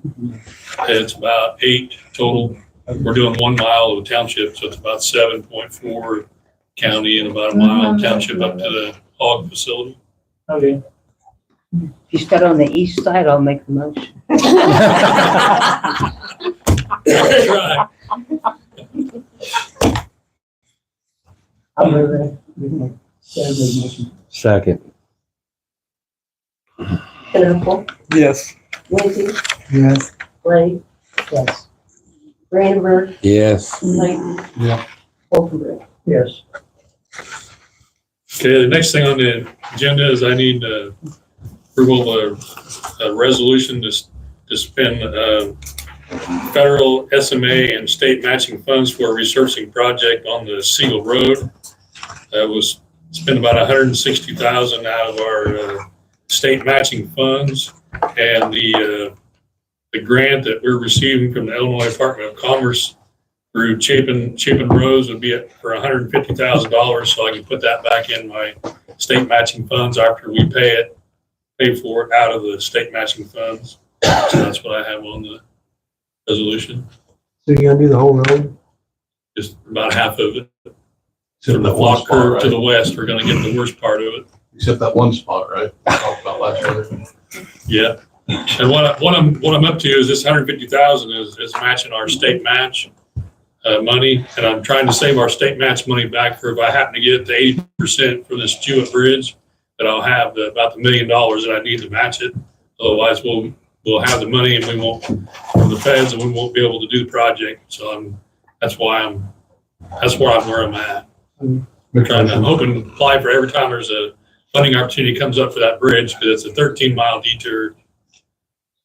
It's about 8 total. We're doing 1 mile of township, so it's about 7.4 county and about a mile township up to the hog facility. Okay. If you start on the east side, I'll make the motion. Try. I'm ready. We can make the motion. Second. Knapple, Yes. Lindsay, Yes. Blake, Yes. Brandenburg, Yes. Layton. Yeah. Wolfenbrook. Yes. Okay, the next thing on the agenda is I need approval of a resolution to spend federal SMA and state matching funds for a resurfacing project on the Siegel Road. Was spent about $160,000 out of our state matching funds, and the grant that we're receiving from the Illinois Department of Commerce through Chapin Rose would be for $150,000, so I can put that back in my state matching funds after we pay for it out of the state matching funds. So that's what I have on the resolution, So you're gonna do the whole road? just about half of it. From the block curve to the west, we're gonna get the worst part of it. Except that one spot, right? We talked about last year. Yeah, and what I'm up to is this 150,000 is matching our state match money, and I'm trying to save our state match money back for if I happen to get to 80% for this Jewett Bridge, that I'll have about the $1 million that I need to match it. Otherwise, we'll have the money and we won't, from the feds, and we won't be able to do the project. So that's where I'm at. I'm hoping to apply for every time there's a funding opportunity comes up for that bridge, because it's a 13-mile detour.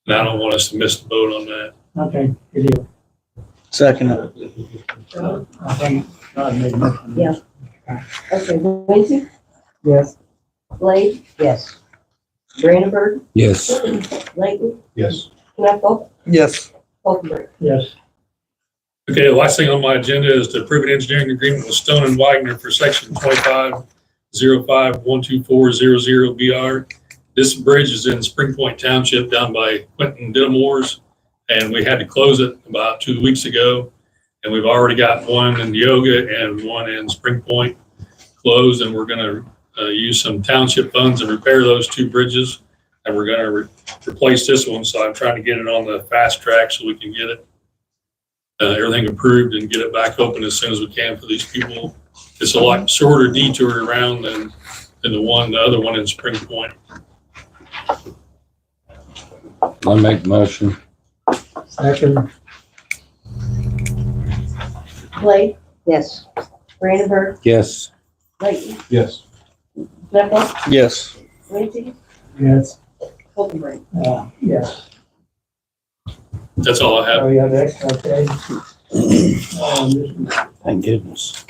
And I don't want us to miss the boat on that. Okay, good deal. Second. I think God made a motion. Yeah. Okay, Lindsay, Yes. Blake, Yes. Brandenburg, Yes. Layton, Yes. Knapple, Yes. Wolfenbrook. Yes. Okay, the last thing on my agenda is to approve an engineering agreement with Stone and Wagner for section 2505-12400BR. This bridge is in Spring Point Township down by Quentin Dittlemore's, and we had to close it about 2 weeks ago. And we've already got one in Yoga and one in Spring Point closed, and we're gonna use some township funds and repair those two bridges. And we're gonna replace this one, so I'm trying to get it on the fast track so we can get it everything approved and get it back open as soon as we can for these people. It's a lot shorter detour around than the other one in Spring Point. I make the motion. Second. Blake, Yes. Brandenburg, Yes. Layton, Yes. Knapple, Yes. Lindsay, Yes. Wolfenbrook. Yes. That's all I have. Oh, yeah, that's okay. Thank goodness.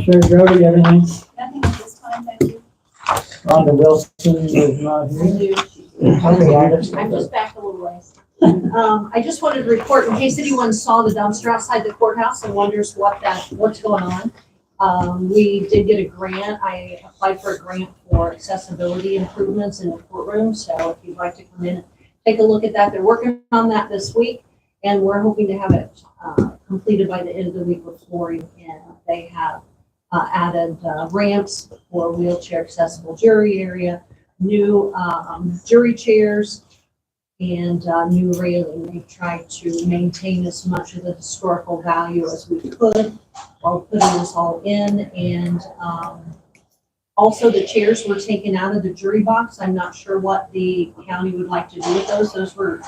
Sure, Jody, you have anything? Nothing at this time, thank you. Rhonda Wilson is not here. Okay, Rhonda. I'm just back a little ways. I just wanted to report in case anyone saw the dumpster outside the courthouse and wonders what's going on. We did get a grant. I applied for a grant for accessibility improvements in the courtroom. So if you'd like to come in and take a look at that, they're working on that this week, and we're hoping to have it completed by the end of the week with flooring. And they have added ramps for wheelchair accessible jury area, new jury chairs, and new railing. They've tried to maintain as much of the historical value as we could while putting this all in. And also the chairs were taken out of the jury box. I'm not sure what the county would like to do with those. Those were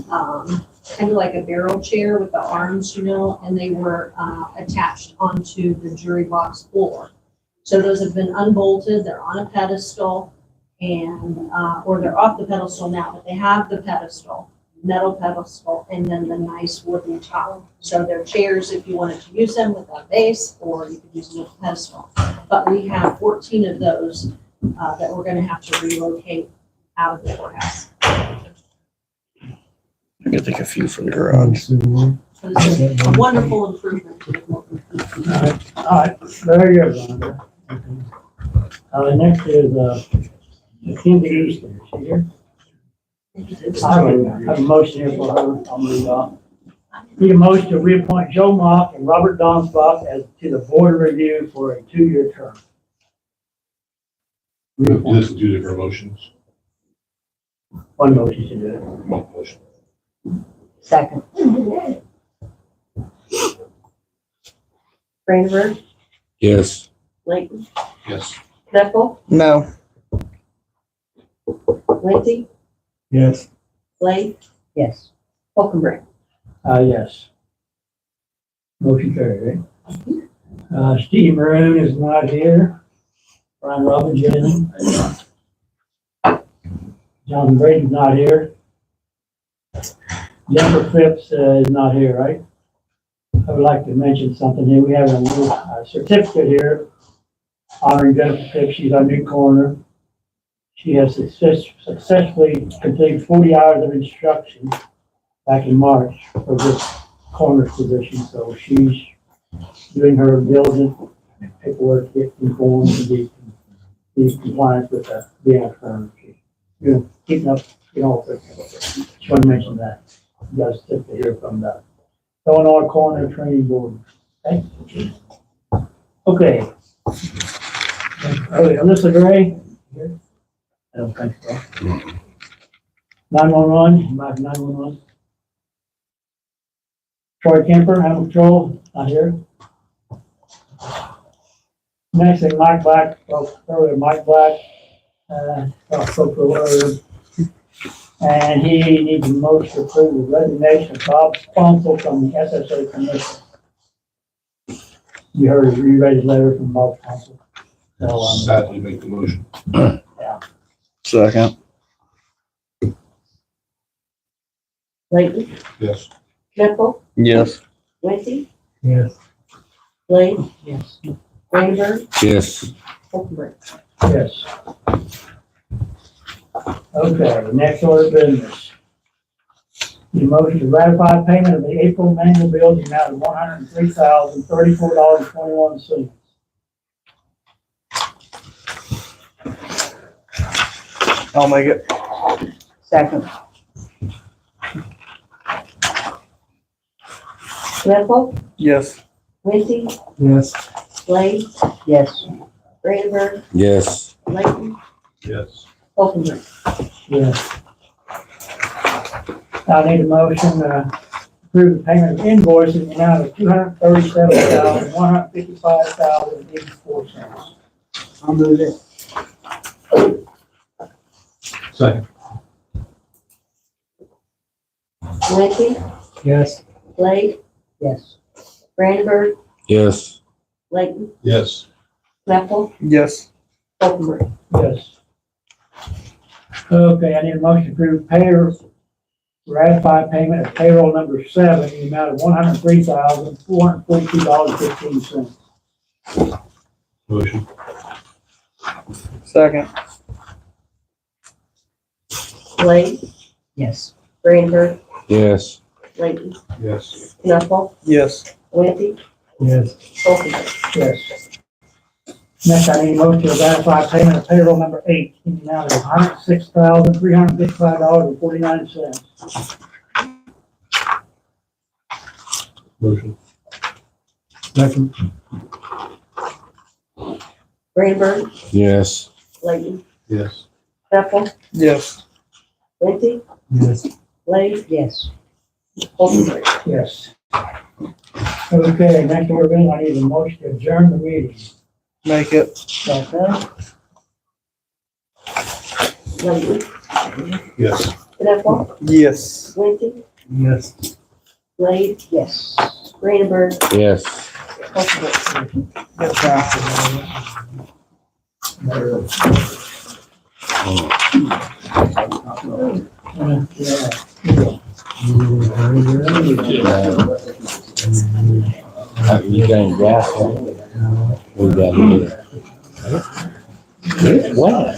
kind of like a barrel chair with the arms, and they were attached onto the jury box floor. So those have been unbolted. They're on a pedestal, and or they're off the pedestal now, but they have the pedestal, metal pedestal, and then the nice wooden top. So they're chairs if you wanted to use them with a base, or you could use them with a pedestal. But we have 14 of those that we're going to have to relocate out of the courthouse. I can take a few from the garage. So this is a wonderful improvement to the courtroom. All right, very good, Rhonda. Next is Cindy Easter. Is she here? I have a motion here for her. I'll move on. Need a motion to reappoint Joe Mock and Robert Donsbach as to the board of review for a 2-year term. This is 2 different motions. One motion to do it. Motion. Second. Brandenburg, Yes. Layton, Yes. Knapple, No. Lindsay, Yes. Slade, Yes. Falconbridge. Yes. Motion carried, right? Steve Maroon is not here. Brian Robbins, anything? John Brady's not here. Jennifer Phipps is not here, right? I would like to mention something here. We have a little certificate here honoring Jennifer Phipps. She's our new coroner. She has successfully completed 40 hours of instruction back in March for this coroner's position. So she's doing her diligent paperwork to get informed and be compliant with being a coroner. She's keeping up, just want to mention that. You guys tip to hear from the Illinois Coroner Training Board. Okay. Okay. Alyssa Gray? Here? I don't think so. 911, Mike 911. Troy Kemper, Animal Control, not here. Next thing, Mike Black, Mike Black, spoke for earlier. And he needs a motion to approve the resignation of Bob Sponsel from the SSA Commission. You read his letter from Bob Sponsel. So, Sadly make the motion. Yeah. Second. Layton, Yes. Knapple, Yes. Lindsay, Yes. Slade, Yes. Brandenburg, Yes. Falconbridge. Yes. Okay, next order of business. The motion to ratify payment of the April manual bill in the amount of $103,034.21. I'll make it. Second. Knapple, Yes. Lindsay, Yes. Slade, Yes. Brandenburg, Yes. Layton, Yes. Falconbridge. Yes. I need a motion to approve the payment of invoices in the amount of $237,155.84. I'll move it. Second. Lindsay, Yes. Slade, Yes. Brandenburg, Yes. Layton, Yes. Knapple, Yes. Falconbridge. Yes. Okay, I need a motion to approve ratify payment of payroll number 7 in the amount of $103,442.15. Motion. Second. Slade, Yes. Brandenburg, Yes. Layton, Yes. Knapple, Yes. Lindsay, Yes. Falconbridge. Yes. Next, I need a motion to ratify payment of payroll number 8 in the amount of $106,355.49. Motion. Second. Brandenburg, Yes. Layton, Yes. Knapple, Yes. Lindsay, Yes. Slade, Yes. Falconbridge. Yes. Okay, next order of business, I need a motion to adjourn the meeting. Make it. Second. Layton, Yes. Knapple, Yes. Lindsay, Yes. Slade, Yes. Brandenburg, Yes. Falconbridge. You got gas? We got it. It's wet.